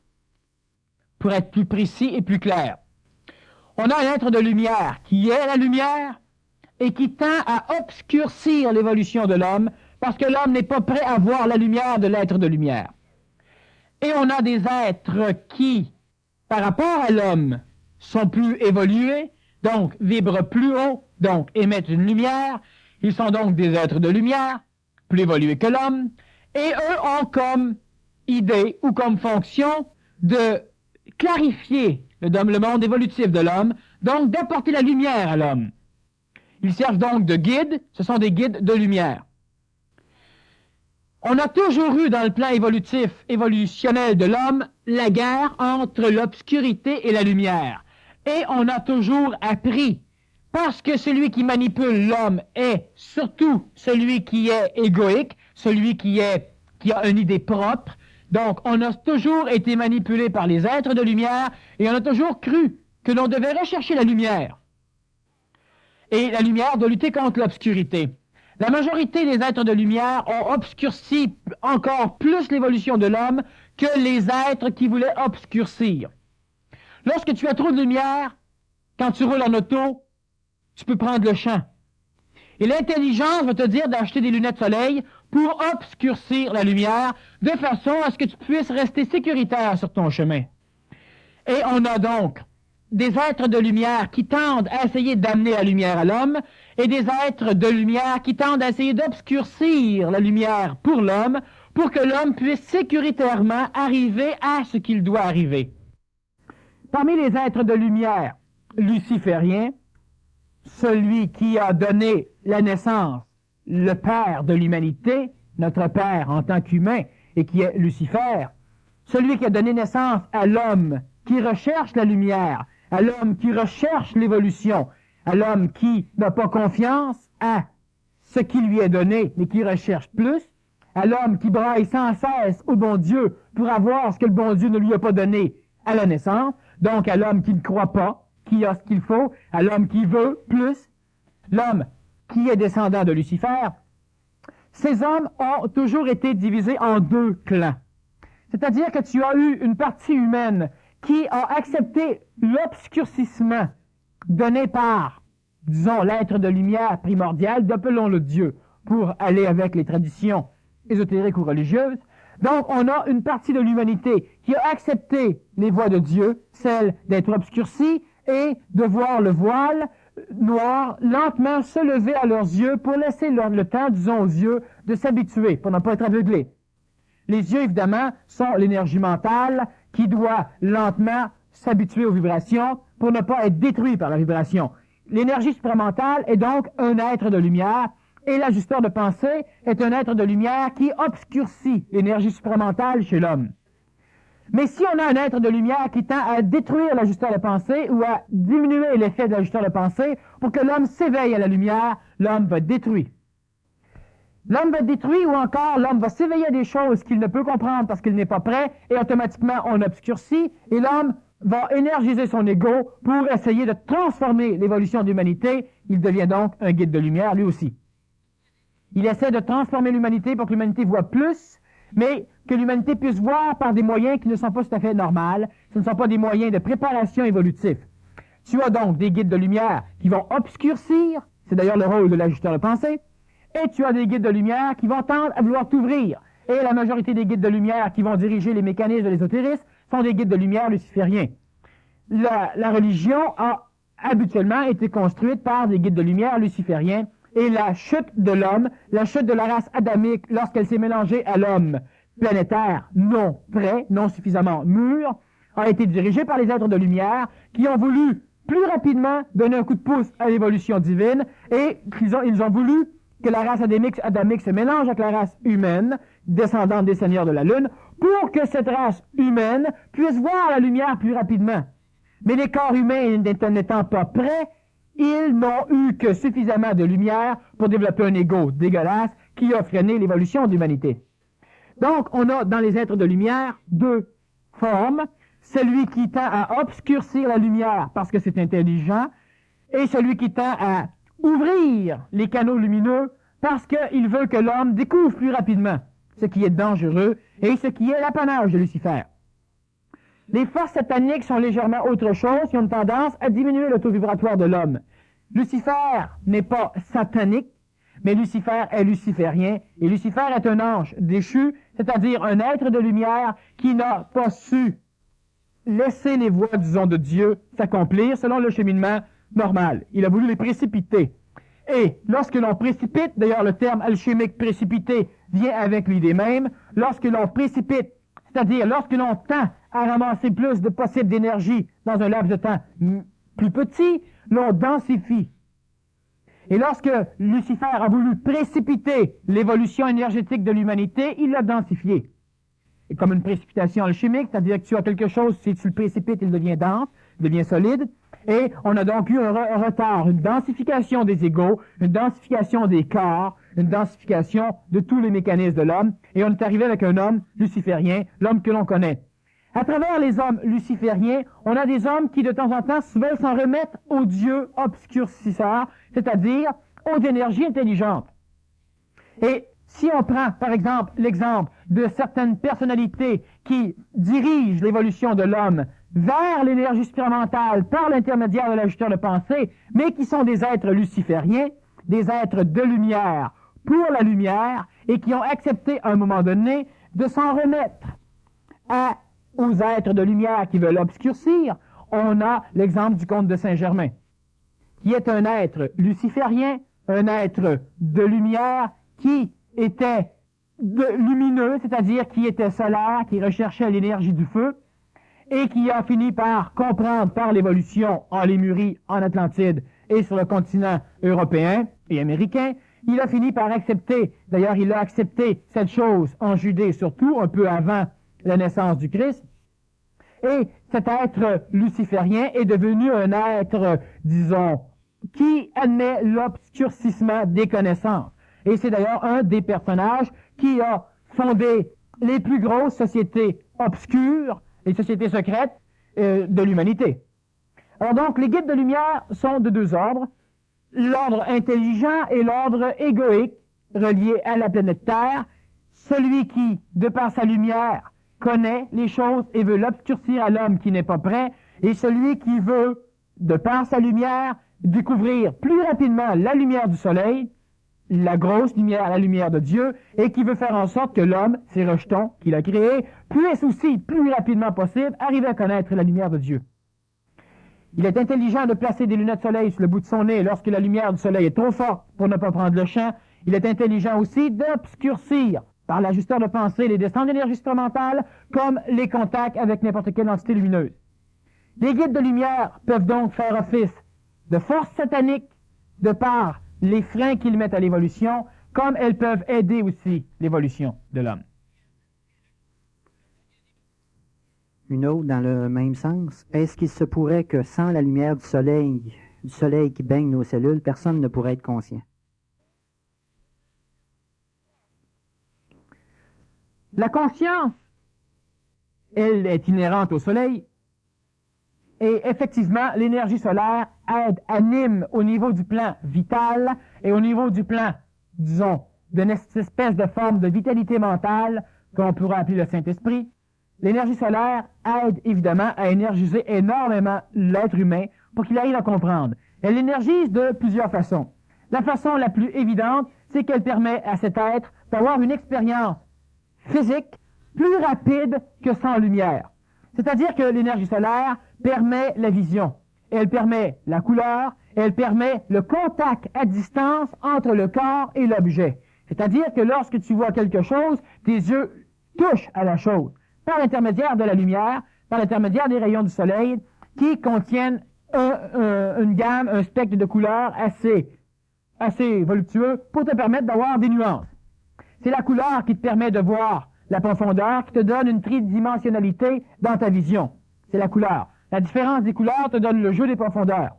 Speaker 2: Pour être plus précis et plus clair. On a un être de lumière qui est la lumière et qui tend à obscurcir l'évolution de l'homme parce que l'homme n'est pas prêt à voir la lumière de l'être de lumière. Et on a des êtres qui, par rapport à l'homme, sont plus évolués, donc vibrent plus haut, donc émettent une lumière. Ils sont donc des êtres de lumière, plus évolués que l'homme, et eux ont comme idée ou comme fonction de clarifier le monde évolutif de l'homme, donc d'apporter la lumière à l'homme. Ils servent donc de guides, ce sont des guides de lumière. On a toujours eu dans le plan évolutionnel de l'homme, la guerre entre l'obscurité et la lumière. Et on a toujours appris, parce que celui qui manipule l'homme est surtout celui qui est égoïque, celui qui a une idée propre. Donc, on a toujours été manipulé par les êtres de lumière et on a toujours cru que l'on devait rechercher la lumière. Et la lumière doit lutter contre l'obscurité. La majorité des êtres de lumière ont obscurci encore plus l'évolution de l'homme que les êtres qui voulaient obscurcir. Lorsque tu as trop de lumière, quand tu roules en auto, tu peux prendre le champ. Et l'intelligence va te dire d'acheter des lunettes soleil pour obscurcir la lumière, de façon à ce que tu puisses rester sécuritaire sur ton chemin. Et on a donc des êtres de lumière qui tendent à essayer d'amener la lumière à l'homme, et des êtres de lumière qui tendent à essayer d'obscurcir la lumière pour l'homme, pour que l'homme puisse sécuritairement arriver à ce qu'il doit arriver. Parmi les êtres de lumière lucifériens, celui qui a donné la naissance, le père de l'humanité, notre père en tant qu'humain, et qui est Lucifer, celui qui a donné naissance à l'homme qui recherche la lumière, à l'homme qui recherche l'évolution, à l'homme qui n'a pas confiance à ce qui lui est donné, mais qui recherche plus, à l'homme qui braille sans cesse au bon Dieu pour avoir ce que le bon Dieu ne lui a pas donné à la naissance, donc à l'homme qui ne croit pas, qui a ce qu'il faut, à l'homme qui veut plus, l'homme qui est descendant de Lucifer. Ces hommes ont toujours été divisés en deux clans. C'est-à-dire que tu as eu une partie humaine qui a accepté l'obscurcissement donné par, disons, l'être de lumière primordial, appelons-le Dieu, pour aller avec les traditions ésotériques ou religieuses. Donc, on a une partie de l'humanité qui a accepté les voies de Dieu, celle d'être obscurcie et de voir le voile noir lentement se lever à leurs yeux pour laisser le temps, disons, aux yeux de s'habituer, pour ne pas être aveuglés. Les yeux, évidemment, sont l'énergie mentale qui doit lentement s'habituer aux vibrations pour ne pas être détruit par la vibration. L'énergie supramentale est donc un être de lumière et l'ajusteur de pensée est un être de lumière qui obscurcit l'énergie supramentale chez l'homme. Mais si on a un être de lumière qui tend à détruire l'ajusteur de pensée ou à diminuer l'effet de l'ajusteur de pensée pour que l'homme s'éveille à la lumière, l'homme va être détruit. L'homme va être détruit ou encore l'homme va s'éveiller à des choses qu'il ne peut comprendre parce qu'il n'est pas prêt et automatiquement on obscurcit et l'homme va énergiser son ego pour essayer de transformer l'évolution de l'humanité. Il devient donc un guide de lumière lui aussi. Il essaie de transformer l'humanité pour que l'humanité voit plus, mais que l'humanité puisse voir par des moyens qui ne sont pas tout à fait normaux. Ce ne sont pas des moyens de préparation évolutif. Tu as donc des guides de lumière qui vont obscurcir, c'est d'ailleurs le rôle de l'ajusteur de pensée, et tu as des guides de lumière qui vont tendre à vouloir t'ouvrir. Et la majorité des guides de lumière qui vont diriger les mécanismes de l'ésotérisme sont des guides de lumière lucifériens. La religion a habituellement été construite par des guides de lumière lucifériens, et la chute de l'homme, la chute de la race adamique, lorsqu'elle s'est mélangée à l'homme planétaire non prêt, non suffisamment mûr, a été dirigée par les êtres de lumière qui ont voulu plus rapidement donner un coup de pouce à l'évolution divine et ils ont voulu que la race adamique se mélange avec la race humaine, descendante des seigneurs de la Lune, pour que cette race humaine puisse voir la lumière plus rapidement. Mais les corps humains n'étant pas prêts, ils n'ont eu que suffisamment de lumière pour développer un ego dégueulasse qui a freiné l'évolution de l'humanité. Donc, on a dans les êtres de lumière deux formes, celui qui tend à obscurcir la lumière parce que c'est intelligent, et celui qui tend à ouvrir les canaux lumineux parce qu'il veut que l'homme découvre plus rapidement ce qui est dangereux et ce qui est l'apanage de Lucifer. Les forces sataniques sont légèrement autre chose, qui ont une tendance à diminuer le taux vibratoire de l'homme. Lucifer n'est pas satanique, mais Lucifer est luciférien, et Lucifer est un ange déchu, c'est-à-dire un être de lumière qui n'a pas su laisser les voies, disons, de Dieu s'accomplir selon le cheminement normal. Il a voulu les précipiter. Et lorsque l'on précipite, d'ailleurs le terme alchimique précipité vient avec l'idée même, lorsque l'on précipite, c'est-à-dire lorsque l'on tend à ramasser plus de possible d'énergie dans un laps de temps plus petit, l'on densifie. Et lorsque Lucifer a voulu précipiter l'évolution énergétique de l'humanité, il l'a densifié. Et comme une précipitation alchimique, c'est-à-dire que tu as quelque chose, si tu le précipites, il devient dense, il devient solide. Et on a donc eu un retard, une densification des égos, une densification des corps, une densification de tous les mécanismes de l'homme. Et on est arrivé avec un homme luciférien, l'homme que l'on connaît. À travers les hommes lucifériens, on a des hommes qui de temps en temps veulent s'en remettre aux dieux obscurcisseurs, c'est-à-dire aux énergies intelligentes. Et si on prend, par exemple, l'exemple de certaines personnalités qui dirigent l'évolution de l'homme vers l'énergie supramentale par l'intermédiaire de l'ajusteur de pensée, mais qui sont des êtres lucifériens, des êtres de lumière, pour la lumière et qui ont accepté à un moment donné de s'en remettre aux êtres de lumière qui veulent obscurcir. On a l'exemple du comte de Saint-Germain, qui est un être luciférien, un être de lumière qui était lumineux, c'est-à-dire qui était solaire, qui recherchait l'énergie du feu, et qui a fini par comprendre par l'évolution en Lémurie, en Atlantide et sur le continent européen et américain. Il a fini par accepter, d'ailleurs il a accepté cette chose en Judée surtout, un peu avant la naissance du Christ, et cet être luciférien est devenu un être, disons, qui admet l'obscurcissement des connaissances. Et c'est d'ailleurs un des personnages qui a fondé les plus grosses sociétés obscures, les sociétés secrètes de l'humanité. Alors donc, les guides de lumière sont de deux ordres, l'ordre intelligent et l'ordre égoïque, relié à la planète Terre, celui qui, de par sa lumière, connaît les choses et veut l'obscurcir à l'homme qui n'est pas prêt, et celui qui veut, de par sa lumière, découvrir plus rapidement la lumière du soleil, la grosse lumière, la lumière de Dieu, et qui veut faire en sorte que l'homme, ces rejetons qu'il a créés, puisse aussi, plus rapidement possible, arriver à connaître la lumière de Dieu. Il est intelligent de placer des lunettes soleil sur le bout de son nez lorsque la lumière du soleil est trop forte pour ne pas prendre le champ. Il est intelligent aussi d'obscurcir par l'ajusteur de pensée les descentes d'énergie supramentale comme les contacts avec n'importe quelle entité lumineuse. Les guides de lumière peuvent donc faire office de force satanique de par les freins qu'ils mettent à l'évolution, comme elles peuvent aider aussi l'évolution de l'homme.
Speaker 1: Une autre dans le même sens. Est-ce qu'il se pourrait que sans la lumière du soleil qui baigne nos cellules, personne ne pourrait être conscient?
Speaker 2: La conscience, elle est inhérente au soleil, et effectivement, l'énergie solaire aide, anime au niveau du plan vital et au niveau du plan, disons, d'une espèce de forme de vitalité mentale qu'on pourrait appeler le Saint-Esprit. L'énergie solaire aide évidemment à énergiser énormément l'être humain pour qu'il arrive à comprendre. Elle l'énergise de plusieurs façons. La façon la plus évidente, c'est qu'elle permet à cet être d'avoir une expérience physique plus rapide que sans lumière. C'est-à-dire que l'énergie solaire permet la vision, elle permet la couleur, elle permet le contact à distance entre le corps et l'objet. C'est-à-dire que lorsque tu vois quelque chose, tes yeux touchent à la chose par l'intermédiaire de la lumière, par l'intermédiaire des rayons du soleil qui contiennent une gamme, un spectre de couleurs assez voluptueux pour te permettre d'avoir des nuances. C'est la couleur qui te permet de voir la profondeur, qui te donne une tridimensionnalité dans ta vision. C'est la couleur. La différence des couleurs te donne le jeu des profondeurs.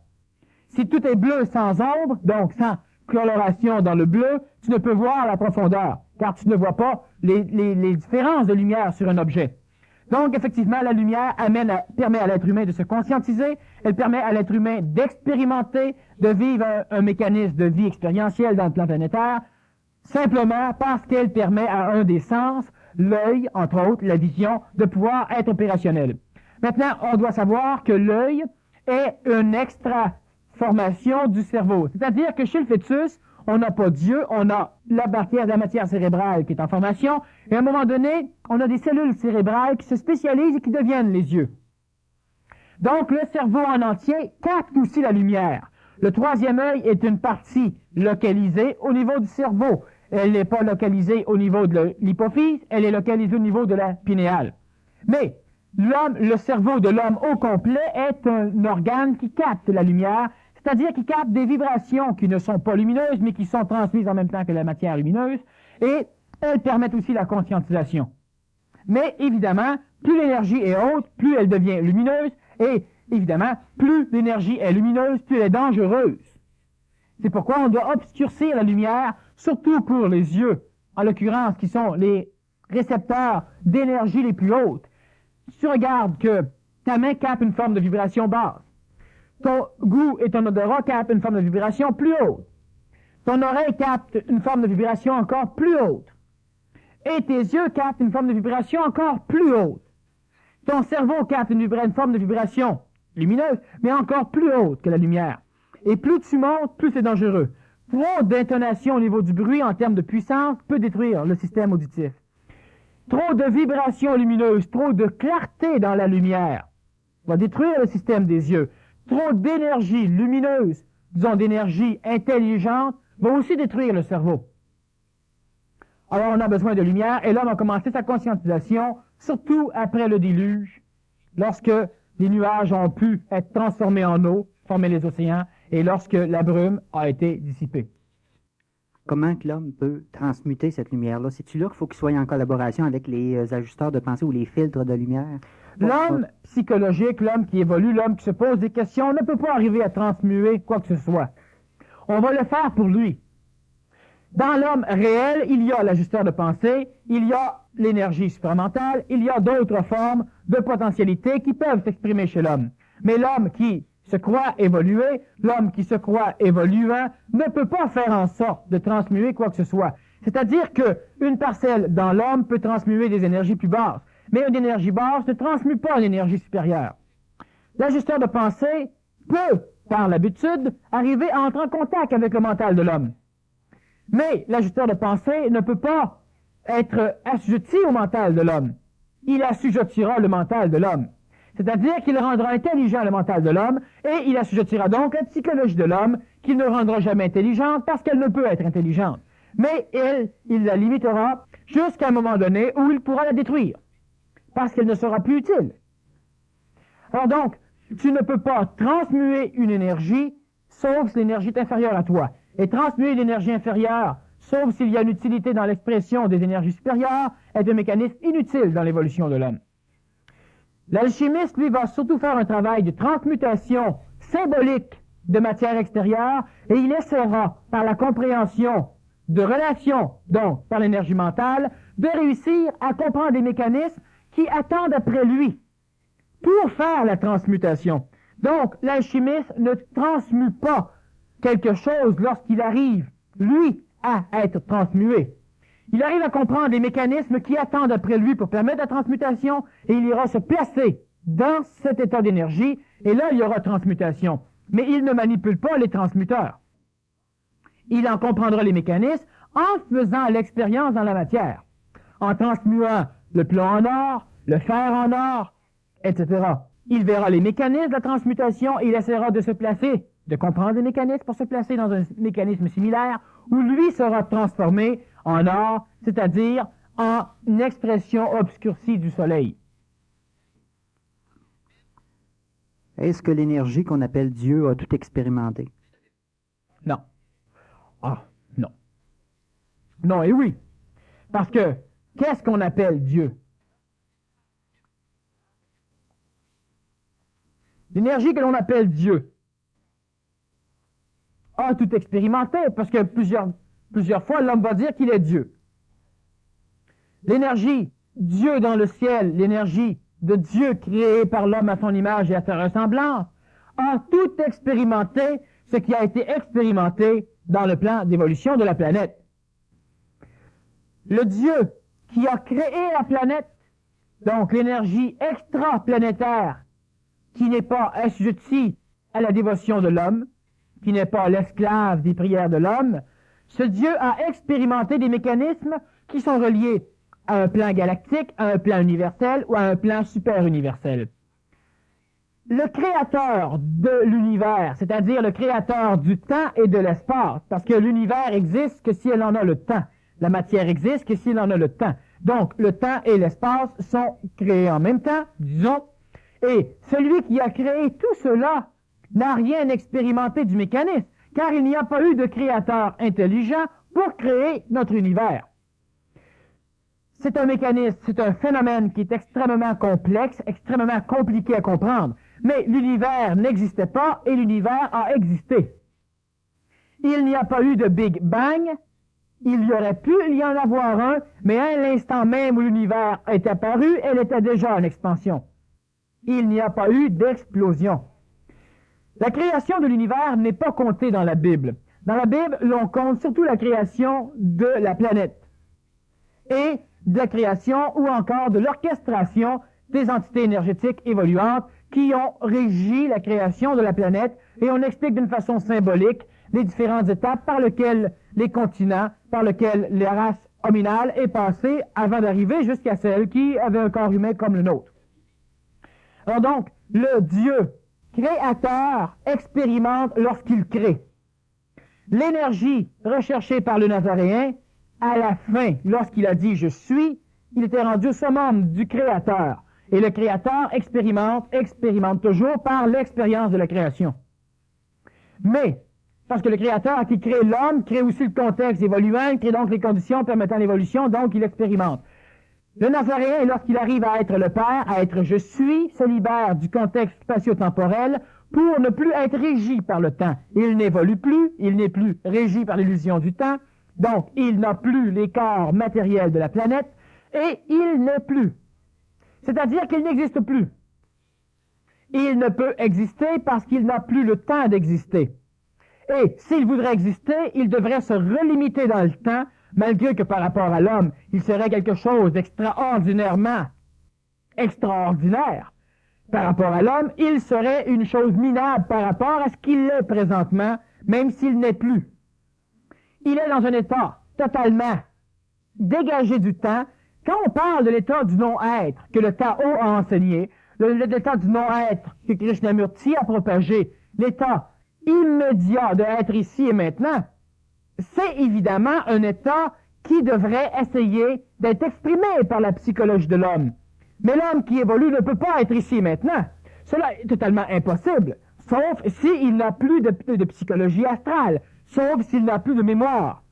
Speaker 2: Si tout est bleu sans ombre, donc sans coloration dans le bleu, tu ne peux voir la profondeur, car tu ne vois pas les différences de lumière sur un objet. Donc, effectivement, la lumière permet à l'être humain de se conscientiser, elle permet à l'être humain d'expérimenter, de vivre un mécanisme de vie expérientielle dans le plan planétaire, simplement parce qu'elle permet à un des sens, l'œil, entre autres, la vision, de pouvoir être opérationnel. Maintenant, on doit savoir que l'œil est une extra-formation du cerveau. C'est-à-dire que chez le fœtus, on n'a pas Dieu, on a la matière cérébrale qui est en formation, et à un moment donné, on a des cellules cérébrales qui se spécialisent et qui deviennent les yeux. Donc, le cerveau en entier capte aussi la lumière. Le troisième œil est une partie localisée au niveau du cerveau. Elle n'est pas localisée au niveau de l'hypophyse, elle est localisée au niveau de la pinéale. Mais le cerveau de l'homme au complet est un organe qui capte la lumière, c'est-à-dire qui capte des vibrations qui ne sont pas lumineuses, mais qui sont transmises en même temps que la matière lumineuse, et elles permettent aussi la conscientisation. Mais évidemment, plus l'énergie est haute, plus elle devient lumineuse, et évidemment, plus l'énergie est lumineuse, plus elle est dangereuse. C'est pourquoi on doit obscurcir la lumière, surtout pour les yeux, en l'occurrence, qui sont les récepteurs d'énergie les plus hautes. Si tu regardes que ta main capte une forme de vibration basse, ton goût et ton odorat captent une forme de vibration plus haute, ton oreille capte une forme de vibration encore plus haute, et tes yeux captent une forme de vibration encore plus haute. Ton cerveau capte une forme de vibration lumineuse, mais encore plus haute que la lumière. Et plus tu montes, plus c'est dangereux. Trop d'intonation au niveau du bruit en termes de puissance peut détruire le système auditif. Trop de vibrations lumineuses, trop de clarté dans la lumière va détruire le système des yeux. Trop d'énergie lumineuse, disons d'énergie intelligente, va aussi détruire le cerveau. Alors on a besoin de lumière et l'homme a commencé sa conscientisation, surtout après le déluge, lorsque les nuages ont pu être transformés en eau, former les océans, et lorsque la brume a été dissipée.
Speaker 1: Comment que l'homme peut transmuter cette lumière-là? C'est-tu là qu'il faut qu'il soit en collaboration avec les ajusteurs de pensée ou les filtres de lumière?
Speaker 2: L'homme psychologique, l'homme qui évolue, l'homme qui se pose des questions, ne peut pas arriver à transmuer quoi que ce soit. On va le faire pour lui. Dans l'homme réel, il y a l'ajusteur de pensée, il y a l'énergie supramentale, il y a d'autres formes de potentialités qui peuvent s'exprimer chez l'homme. Mais l'homme qui se croit évoluer, l'homme qui se croit évoluant, ne peut pas faire en sorte de transmuer quoi que ce soit. C'est-à-dire qu'une parcelle dans l'homme peut transmuer des énergies plus basses, mais une énergie basse ne transmue pas une énergie supérieure. L'ajusteur de pensée peut, par l'habitude, arriver à entrer en contact avec le mental de l'homme. Mais l'ajusteur de pensée ne peut pas être assujetti au mental de l'homme. Il assujettira le mental de l'homme. C'est-à-dire qu'il rendra intelligent le mental de l'homme et il assujettira donc la psychologie de l'homme qu'il ne rendra jamais intelligente parce qu'elle ne peut être intelligente. Mais il la limitera jusqu'à un moment donné où il pourra la détruire parce qu'elle ne sera plus utile. Alors donc, tu ne peux pas transmuer une énergie sauf si l'énergie est inférieure à toi. Et transmuer l'énergie inférieure, sauf s'il y a une utilité dans l'expression des énergies supérieures, est un mécanisme inutile dans l'évolution de l'homme. L'alchimiste, lui, va surtout faire un travail de transmutation symbolique de matière extérieure et il essaiera, par la compréhension de relations, donc par l'énergie mentale, de réussir à comprendre des mécanismes qui attendent après lui pour faire la transmutation. Donc, l'alchimiste ne transmue pas quelque chose lorsqu'il arrive, lui, à être transmué. Il arrive à comprendre des mécanismes qui attendent après lui pour permettre la transmutation et il ira se placer dans cet état d'énergie et là, il y aura transmutation. Mais il ne manipule pas les transmuteurs. Il en comprendra les mécanismes en faisant l'expérience dans la matière, en transmuant le plomb en or, le fer en or, etc. Il verra les mécanismes de la transmutation et il essaiera de se placer, de comprendre les mécanismes pour se placer dans un mécanisme similaire où lui sera transformé en or, c'est-à-dire en une expression obscurcie du soleil.
Speaker 1: Est-ce que l'énergie qu'on appelle Dieu a tout expérimenté?
Speaker 2: Non. Ah, non. Non et oui. Parce que, qu'est-ce qu'on appelle Dieu? L'énergie que l'on appelle Dieu a tout expérimenté, parce que plusieurs fois, l'homme va dire qu'il est Dieu. L'énergie Dieu dans le ciel, l'énergie de Dieu créée par l'homme à son image et à sa ressemblance, a tout expérimenté ce qui a été expérimenté dans le plan d'évolution de la planète. Le Dieu qui a créé la planète, donc l'énergie extraplanétaire, qui n'est pas assujettie à la dévotion de l'homme, qui n'est pas l'esclave des prières de l'homme, ce Dieu a expérimenté des mécanismes qui sont reliés à un plan galactique, à un plan universel ou à un plan super-universel. Le créateur de l'univers, c'est-à-dire le créateur du temps et de l'espace, parce que l'univers existe que si elle en a le temps. La matière existe que si elle en a le temps. Donc, le temps et l'espace sont créés en même temps, disons, et celui qui a créé tout cela n'a rien expérimenté du mécanisme, car il n'y a pas eu de créateur intelligent pour créer notre univers. C'est un mécanisme, c'est un phénomène qui est extrêmement complexe, extrêmement compliqué à comprendre. Mais l'univers n'existait pas et l'univers a existé. Il n'y a pas eu de Big Bang, il y aurait pu y en avoir un, mais à l'instant même où l'univers est apparu, elle était déjà en expansion. Il n'y a pas eu d'explosion. La création de l'univers n'est pas comptée dans la Bible. Dans la Bible, l'on compte surtout la création de la planète et de la création ou encore de l'orchestration des entités énergétiques évoluantes qui ont régi la création de la planète et on explique d'une façon symbolique les différentes étapes par lesquelles les continents, par lesquelles la race hominale est passée avant d'arriver jusqu'à celle qui avait un corps humain comme le nôtre. Alors donc, le Dieu créateur expérimente lorsqu'il crée. L'énergie recherchée par le Nazaréen, à la fin, lorsqu'il a dit « je suis », il était rendu au summum du Créateur. Et le Créateur expérimente toujours par l'expérience de la création. Mais, parce que le Créateur qui crée l'homme, crée aussi le contexte évoluant, crée donc les conditions permettant l'évolution, donc il expérimente. Le Nazaréen, lorsqu'il arrive à être le Père, à être « je suis », se libère du contexte spatio-temporel pour ne plus être régi par le temps. Il n'évolue plus, il n'est plus régi par l'illusion du temps, donc il n'a plus les corps matériels de la planète, et il n'est plus. C'est-à-dire qu'il n'existe plus. Il ne peut exister parce qu'il n'a plus le temps d'exister. Et s'il voudrait exister, il devrait se relimiter dans le temps, malgré que par rapport à l'homme, il serait quelque chose d'extraordinairement extraordinaire. Par rapport à l'homme, il serait une chose minable par rapport à ce qu'il est présentement, même s'il n'est plus. Il est dans un état totalement dégagé du temps. Quand on parle de l'état du non-être que le Tao a enseigné, l'état du non-être que Krishnamurti a propagé, l'état immédiat de être ici et maintenant, c'est évidemment un état qui devrait essayer d'être exprimé par la psychologie de l'homme. Mais l'homme qui évolue ne peut pas être ici et maintenant. Cela est totalement impossible, sauf s'il n'a plus de psychologie astrale, sauf s'il n'a plus de mémoire.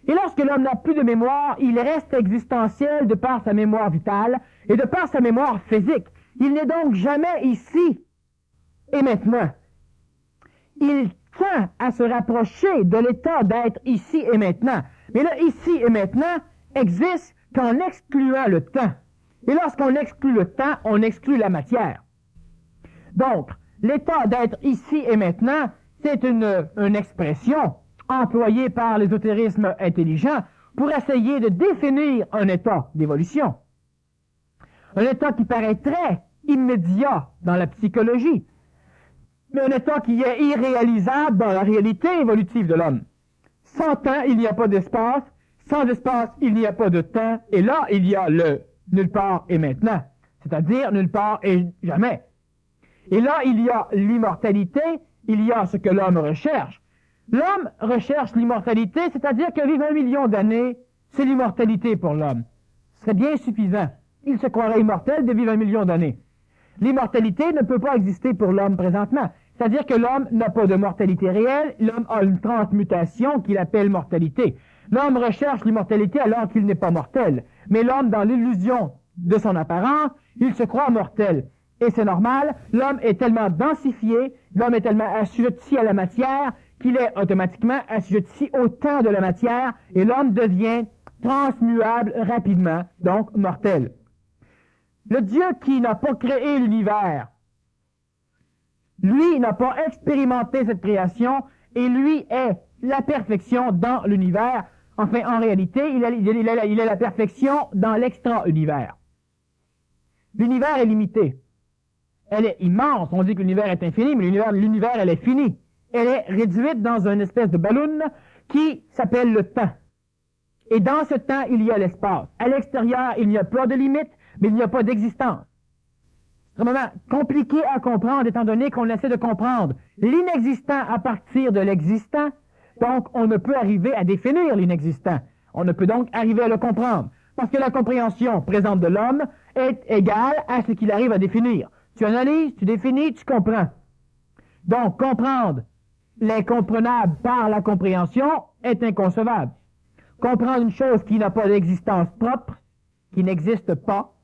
Speaker 2: Et lorsque l'homme n'a plus de mémoire, il reste existentiel de par sa mémoire vitale et de par sa mémoire physique. Il n'est donc jamais ici et maintenant. Il tend à se rapprocher de l'état d'être ici et maintenant. Mais le ici et maintenant existe qu'en excluant le temps. Et lorsqu'on exclut le temps, on exclut la matière. Donc, l'état d'être ici et maintenant, c'est une expression employée par l'ésotérisme intelligent pour essayer de définir un état d'évolution. Un état qui paraît très immédiat dans la psychologie, mais un état qui est irréalisable dans la réalité évolutive de l'homme. Sans temps, il n'y a pas d'espace. Sans espace, il n'y a pas de temps. Et là, il y a le nulle part et maintenant, c'est-à-dire nulle part et jamais. Et là, il y a l'immortalité, il y a ce que l'homme recherche. L'homme recherche l'immortalité, c'est-à-dire que vivre 1 million d'années, c'est l'immortalité pour l'homme. Ce serait bien suffisant. Il se croirait immortel de vivre 1 million d'années. L'immortalité ne peut pas exister pour l'homme présentement. C'est-à-dire que l'homme n'a pas de mortalité réelle, l'homme a une transmutation qu'il appelle mortalité. L'homme recherche l'immortalité alors qu'il n'est pas mortel. Mais l'homme, dans l'illusion de son apparence, il se croit mortel. Et c'est normal, l'homme est tellement densifié, l'homme est tellement assujetti à la matière, qu'il est automatiquement assujetti au temps de la matière, et l'homme devient transmuable rapidement, donc mortel. Le Dieu qui n'a pas créé l'univers, lui n'a pas expérimenté cette création, et lui est la perfection dans l'univers. Enfin, en réalité, il est la perfection dans l'extra-univers. L'univers est limité. Elle est immense. On dit que l'univers est infini, mais l'univers, elle est finie. Elle est réduite dans une espèce de ballon qui s'appelle le temps. Et dans ce temps, il y a l'espace. À l'extérieur, il n'y a pas de limite, mais il n'y a pas d'existence. C'est vraiment compliqué à comprendre, étant donné qu'on essaie de comprendre l'inexistant à partir de l'existant. Donc, on ne peut arriver à définir l'inexistant. On ne peut donc arriver à le comprendre. Parce que la compréhension présente de l'homme est égale à ce qu'il arrive à définir. Tu analyses, tu définis, tu comprends. Donc, comprendre l'incomprenable par la compréhension est inconcevable. Comprendre une chose qui n'a pas d'existence propre, qui n'existe pas.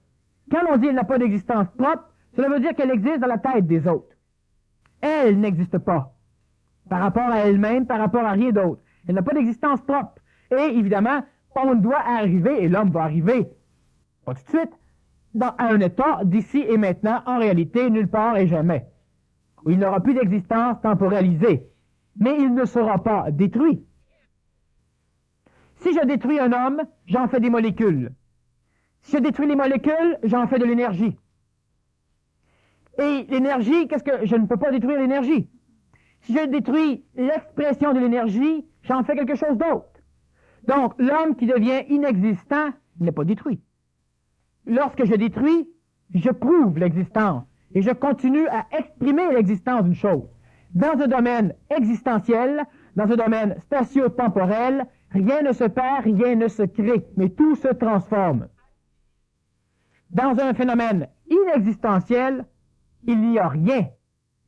Speaker 2: Quand on dit qu'elle n'a pas d'existence propre, cela veut dire qu'elle existe dans la tête des autres. Elle n'existe pas. Par rapport à elle-même, par rapport à rien d'autre. Elle n'a pas d'existence propre. Et évidemment, on doit arriver, et l'homme va arriver, pas tout de suite, à un état d'ici et maintenant, en réalité, nulle part et jamais. Où il n'aura plus d'existence temporalisée. Mais il ne sera pas détruit. Si je détruis un homme, j'en fais des molécules. Si je détruis les molécules, j'en fais de l'énergie. Et l'énergie, je ne peux pas détruire l'énergie. Si je détruis l'expression de l'énergie, j'en fais quelque chose d'autre. Donc, l'homme qui devient inexistant n'est pas détruit. Lorsque je détruis, je prouve l'existence et je continue à exprimer l'existence d'une chose. Dans un domaine existentiel, dans un domaine spatio-temporel, rien ne se perd, rien ne se crée, mais tout se transforme. Dans un phénomène inexistentiel, il n'y a rien,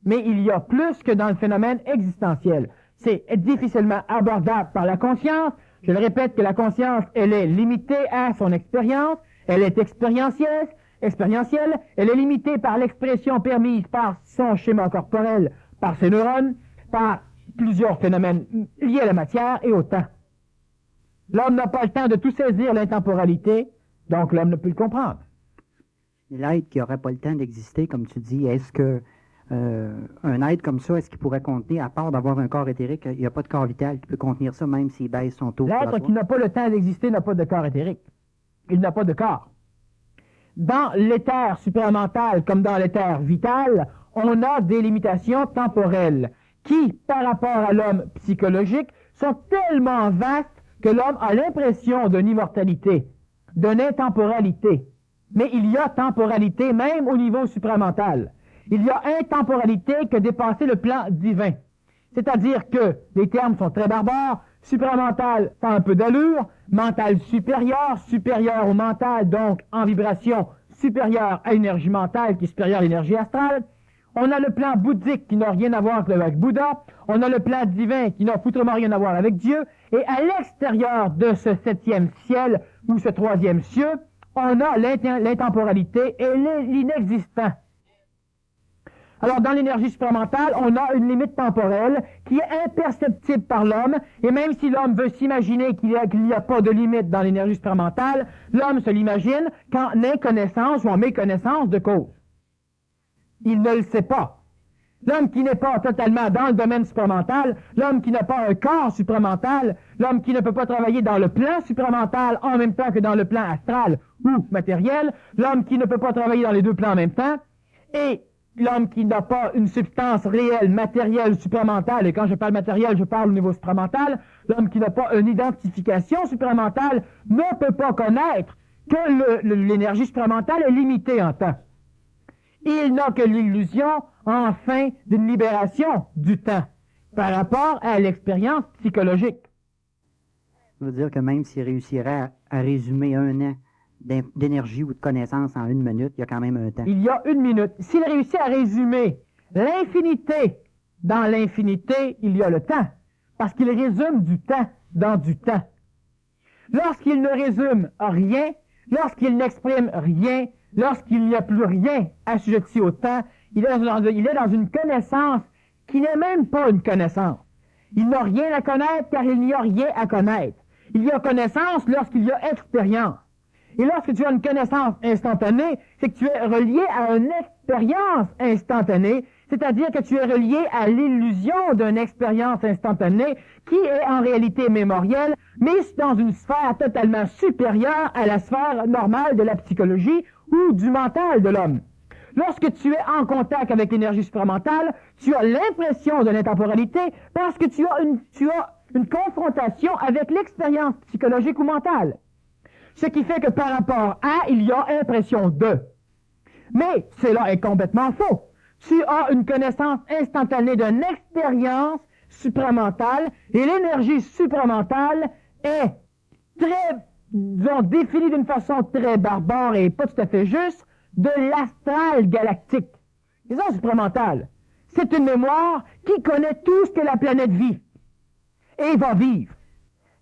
Speaker 2: mais il y a plus que dans le phénomène existentiel. C'est difficilement abordable par la conscience. Je le répète que la conscience, elle est limitée à son expérience, elle est expérientielle, elle est limitée par l'expression permise par son schéma corporel, par ses neurones, par plusieurs phénomènes liés à la matière et au temps. L'homme n'a pas le temps de tout saisir l'intemporalité, donc l'homme ne peut le comprendre.
Speaker 1: L'être qui n'aurait pas le temps d'exister, comme tu dis, est-ce que un être comme ça, est-ce qu'il pourrait contenir, à part d'avoir un corps éthérique, il n'y a pas de corps vital qui peut contenir ça, même s'il baisse son taux?
Speaker 2: L'être qui n'a pas le temps d'exister n'a pas de corps éthérique. Il n'a pas de corps. Dans l'éther supramental, comme dans l'éther vital, on a des limitations temporelles qui, par rapport à l'homme psychologique, sont tellement vastes que l'homme a l'impression d'une immortalité, d'une intemporalité. Mais il y a temporalité même au niveau supramental. Il y a intemporalité que dépasser le plan divin. C'est-à-dire que les termes sont très barbares. Supramental, ça a un peu d'allure. Mental supérieur, supérieur au mental, donc en vibration supérieure à l'énergie mentale qui est supérieure à l'énergie astrale. On a le plan bouddhique qui n'a rien à voir avec Bouddha. On a le plan divin qui n'a foutrement rien à voir avec Dieu. Et à l'extérieur de ce 7e ciel ou ce 3e cieux, on a l'intemporalité et l'inexistant. Alors, dans l'énergie supramentale, on a une limite temporelle qui est imperceptible par l'homme, et même si l'homme veut s'imaginer qu'il n'y a pas de limite dans l'énergie supramentale, l'homme se l'imagine qu'en inconnaissance ou en méconnaissance de cause. Il ne le sait pas. L'homme qui n'est pas totalement dans le domaine supramental, l'homme qui n'a pas un corps supramental, l'homme qui ne peut pas travailler dans le plan supramental en même temps que dans le plan astral ou matériel, l'homme qui ne peut pas travailler dans les deux plans en même temps, et l'homme qui n'a pas une substance réelle, matérielle, supramentale, et quand je parle matériel, je parle au niveau supramental, l'homme qui n'a pas une identification supramentale ne peut pas connaître que l'énergie supramentale est limitée en temps. Il n'a que l'illusion, enfin, d'une libération du temps par rapport à l'expérience psychologique.
Speaker 1: Ça veut dire que même s'il réussirait à résumer un an d'énergie ou de connaissance en 1 minute, il y a quand même un temps.
Speaker 2: Il y a 1 minute. S'il réussit à résumer l'infinité dans l'infinité, il y a le temps. Parce qu'il résume du temps dans du temps. Lorsqu'il ne résume rien, lorsqu'il n'exprime rien, lorsqu'il n'y a plus rien assujetti au temps, il est dans une connaissance qui n'est même pas une connaissance. Il n'a rien à connaître car il n'y a rien à connaître. Il y a connaissance lorsqu'il y a expérience. Et lorsque tu as une connaissance instantanée, c'est que tu es relié à une expérience instantanée, c'est-à-dire que tu es relié à l'illusion d'une expérience instantanée qui est en réalité mémorielle, mais dans une sphère totalement supérieure à la sphère normale de la psychologie ou du mental de l'homme. Lorsque tu es en contact avec l'énergie supramentale, tu as l'impression de l'intemporalité parce que tu as une confrontation avec l'expérience psychologique ou mentale. Ce qui fait que par rapport à, il y a impression de. Mais cela est complètement faux. Tu as une connaissance instantanée d'une expérience supramentale et l'énergie supramentale est définie d'une façon très barbare et pas tout à fait juste de l'astral galactique. Les ondes supramentales, c'est une mémoire qui connaît tout ce que la planète vit et va vivre.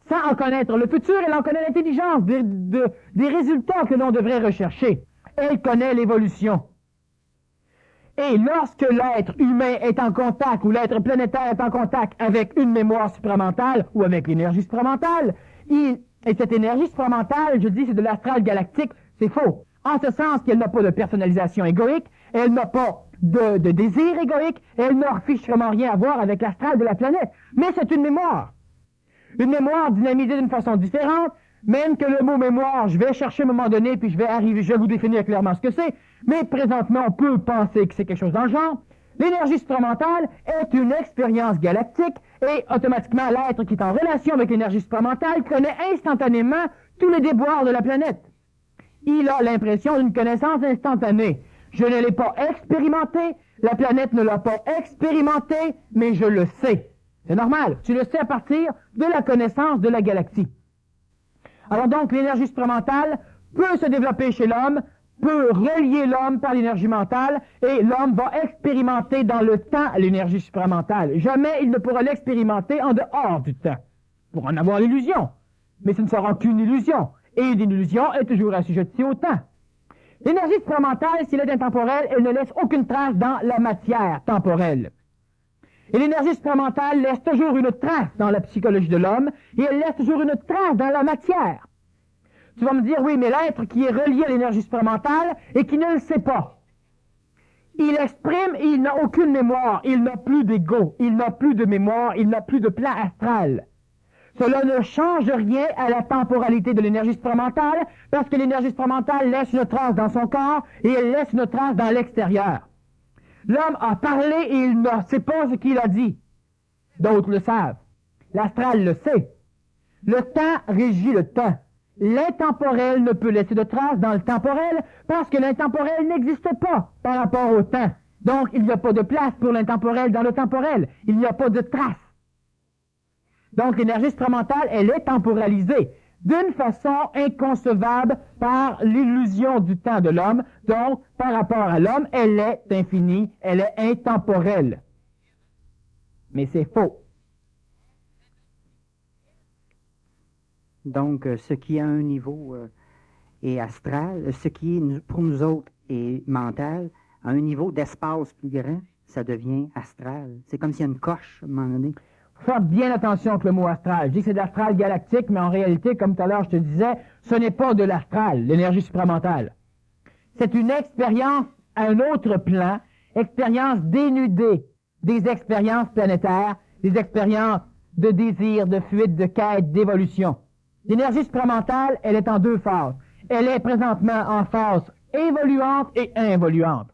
Speaker 2: Sans en connaître le futur, elle en connaît l'intelligence des résultats que l'on devrait rechercher. Elle connaît l'évolution. Et lorsque l'être humain est en contact, ou l'être planétaire est en contact avec une mémoire supramentale, ou avec l'énergie supramentale, et cette énergie supramentale, je dis, c'est de l'astral galactique, c'est faux. En ce sens qu'elle n'a pas de personnalisation égoïque, elle n'a pas de désir égoïque, elle n'a fichement rien à voir avec l'astral de la planète. Mais c'est une mémoire. Une mémoire dynamisée d'une façon différente, même que le mot mémoire, je vais chercher à un moment donné, puis je vais vous définir clairement ce que c'est, mais présentement, on peut penser que c'est quelque chose dans le genre. L'énergie supramentale est une expérience galactique et automatiquement l'être qui est en relation avec l'énergie supramentale connaît instantanément tous les déboires de la planète. Il a l'impression d'une connaissance instantanée. Je ne l'ai pas expérimenté, la planète ne l'a pas expérimenté, mais je le sais. C'est normal, tu le sais à partir de la connaissance de la galaxie. Alors donc, l'énergie supramentale peut se développer chez l'homme, peut relier l'homme par l'énergie mentale, et l'homme va expérimenter dans le temps l'énergie supramentale. Jamais il ne pourra l'expérimenter en dehors du temps, pour en avoir l'illusion. Mais ce ne sera qu'une illusion, et une illusion est toujours assujettie au temps. L'énergie supramentale, s'il est intemporelle, elle ne laisse aucune trace dans la matière temporelle. Et l'énergie supramentale laisse toujours une trace dans la psychologie de l'homme, et elle laisse toujours une trace dans la matière. Tu vas me dire, oui, mais l'être qui est relié à l'énergie supramentale et qui ne le sait pas, il exprime et il n'a aucune mémoire, il n'a plus d'ego, il n'a plus de mémoire, il n'a plus de plan astral. Cela ne change rien à la temporalité de l'énergie supramentale, parce que l'énergie supramentale laisse une trace dans son corps et elle laisse une trace dans l'extérieur. L'homme a parlé et il ne sait pas ce qu'il a dit. D'autres le savent. L'astral le sait. Le temps régit le temps. L'intemporel ne peut laisser de traces dans le temporel parce que l'intemporel n'existe pas par rapport au temps. Donc, il n'y a pas de place pour l'intemporel dans le temporel. Il n'y a pas de traces. Donc, l'énergie supramentale, elle est temporalisée d'une façon inconcevable par l'illusion du temps de l'homme. Donc, par rapport à l'homme, elle est infinie, elle est intemporelle. Mais c'est faux.
Speaker 1: Donc, ce qui à un niveau est astral, ce qui est pour nous autres est mental, à un niveau d'espace plus grand, ça devient astral. C'est comme s'il y a une coche à un moment donné.
Speaker 2: Faites bien attention avec le mot astral. Je dis que c'est de l'astral galactique, mais en réalité, comme tout à l'heure je te disais, ce n'est pas de l'astral, l'énergie supramentale. C'est une expérience à un autre plan, expérience dénudée des expériences planétaires, des expériences de désir, de fuite, de quête, d'évolution. L'énergie supramentale, elle est en deux phases. Elle est présentement en phase évoluante et involuante.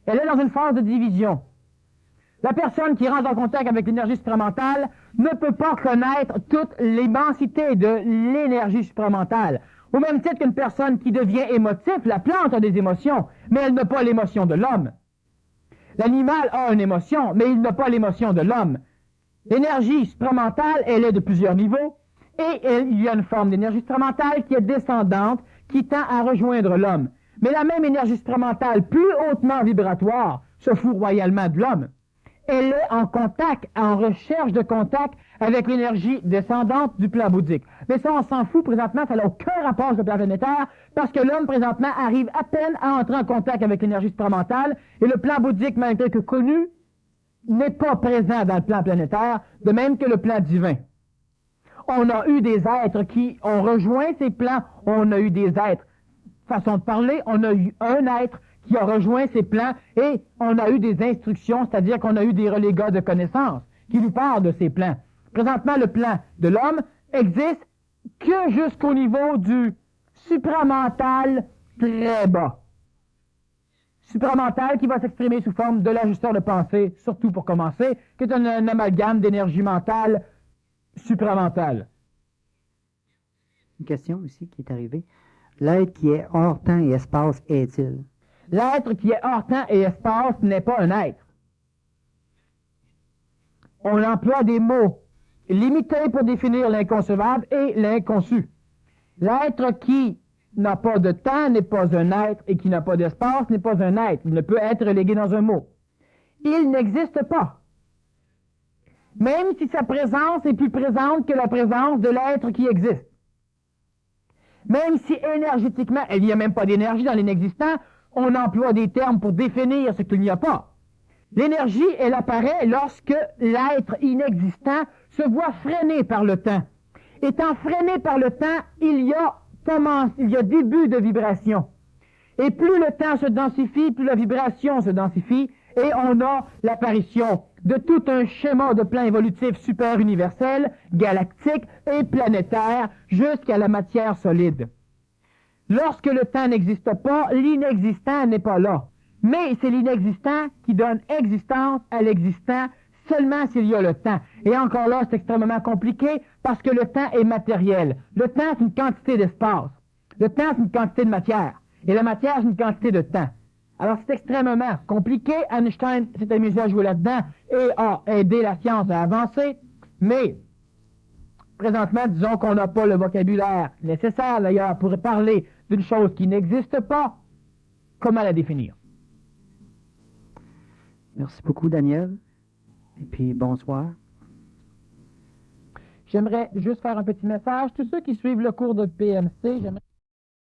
Speaker 2: Elle est dans une phase de division. La personne qui rentre en contact avec l'énergie supramentale ne peut pas connaître toute l'immensité de l'énergie supramentale. Au même titre qu'une personne qui devient émotive, la plante a des émotions, mais elle n'a pas l'émotion de l'homme. L'animal a une émotion, mais il n'a pas l'émotion de l'homme. L'énergie supramentale, elle est de plusieurs niveaux, et il y a une forme d'énergie supramentale qui est descendante, qui tend à rejoindre l'homme. Mais la même énergie supramentale, plus hautement vibratoire, se fout royalement de l'homme. Elle est en contact, en recherche de contact avec l'énergie descendante du plan bouddhique. Mais ça, on s'en fout présentement, ça n'a aucun rapport avec le plan planétaire, parce que l'homme, présentement, arrive à peine à entrer en contact avec l'énergie supramentale, et le plan bouddhique, malgré que connu, n'est pas présent dans le plan planétaire, de même que le plan divin. On a eu des êtres qui ont rejoint ces plans, on a eu des êtres, façon de parler, on a eu un être qui a rejoint ces plans et on a eu des instructions, c'est-à-dire qu'on a eu des relégats de connaissances qui nous parlent de ces plans. Présentement, le plan de l'homme existe que jusqu'au niveau du supramental très bas. Supramental qui va s'exprimer sous forme de l'ajusteur de pensée, surtout pour commencer, qui est un amalgame d'énergie mentale supramentale.
Speaker 1: Une question aussi qui est arrivée. L'être qui est hors temps et espace est-il?
Speaker 2: L'être qui est hors temps et espace n'est pas un être. On emploie des mots limités pour définir l'inconcevable et l'inconçu. L'être qui n'a pas de temps n'est pas un être et qui n'a pas d'espace n'est pas un être. Il ne peut être relégué dans un mot. Il n'existe pas. Même si sa présence est plus présente que la présence de l'être qui existe. Même si énergétiquement, il n'y a même pas d'énergie dans l'inexistant, on emploie des termes pour définir ce qu'il n'y a pas. L'énergie, elle apparaît lorsque l'être inexistant se voit freiné par le temps. Étant freiné par le temps, il y a début de vibration. Et plus le temps se densifie, plus la vibration se densifie, et on a l'apparition de tout un schéma de plan évolutif super universel, galactique et planétaire, jusqu'à la matière solide. Lorsque le temps n'existe pas, l'inexistant n'est pas là. Mais c'est l'inexistant qui donne existence à l'existant seulement s'il y a le temps. Et encore là, c'est extrêmement compliqué parce que le temps est matériel. Le temps, c'est une quantité d'espace. Le temps, c'est une quantité de matière. Et la matière, c'est une quantité de temps. Alors, c'est extrêmement compliqué. Einstein s'est amusé à jouer là-dedans et a aidé la science à avancer. Mais, présentement, disons qu'on n'a pas le vocabulaire nécessaire, d'ailleurs, pour parler d'une chose qui n'existe pas. Comment la définir?
Speaker 1: Merci beaucoup, Daniel. Et puis, bonsoir.
Speaker 2: J'aimerais juste faire un petit message. Tous ceux qui suivent le cours de PMC, j'aimerais...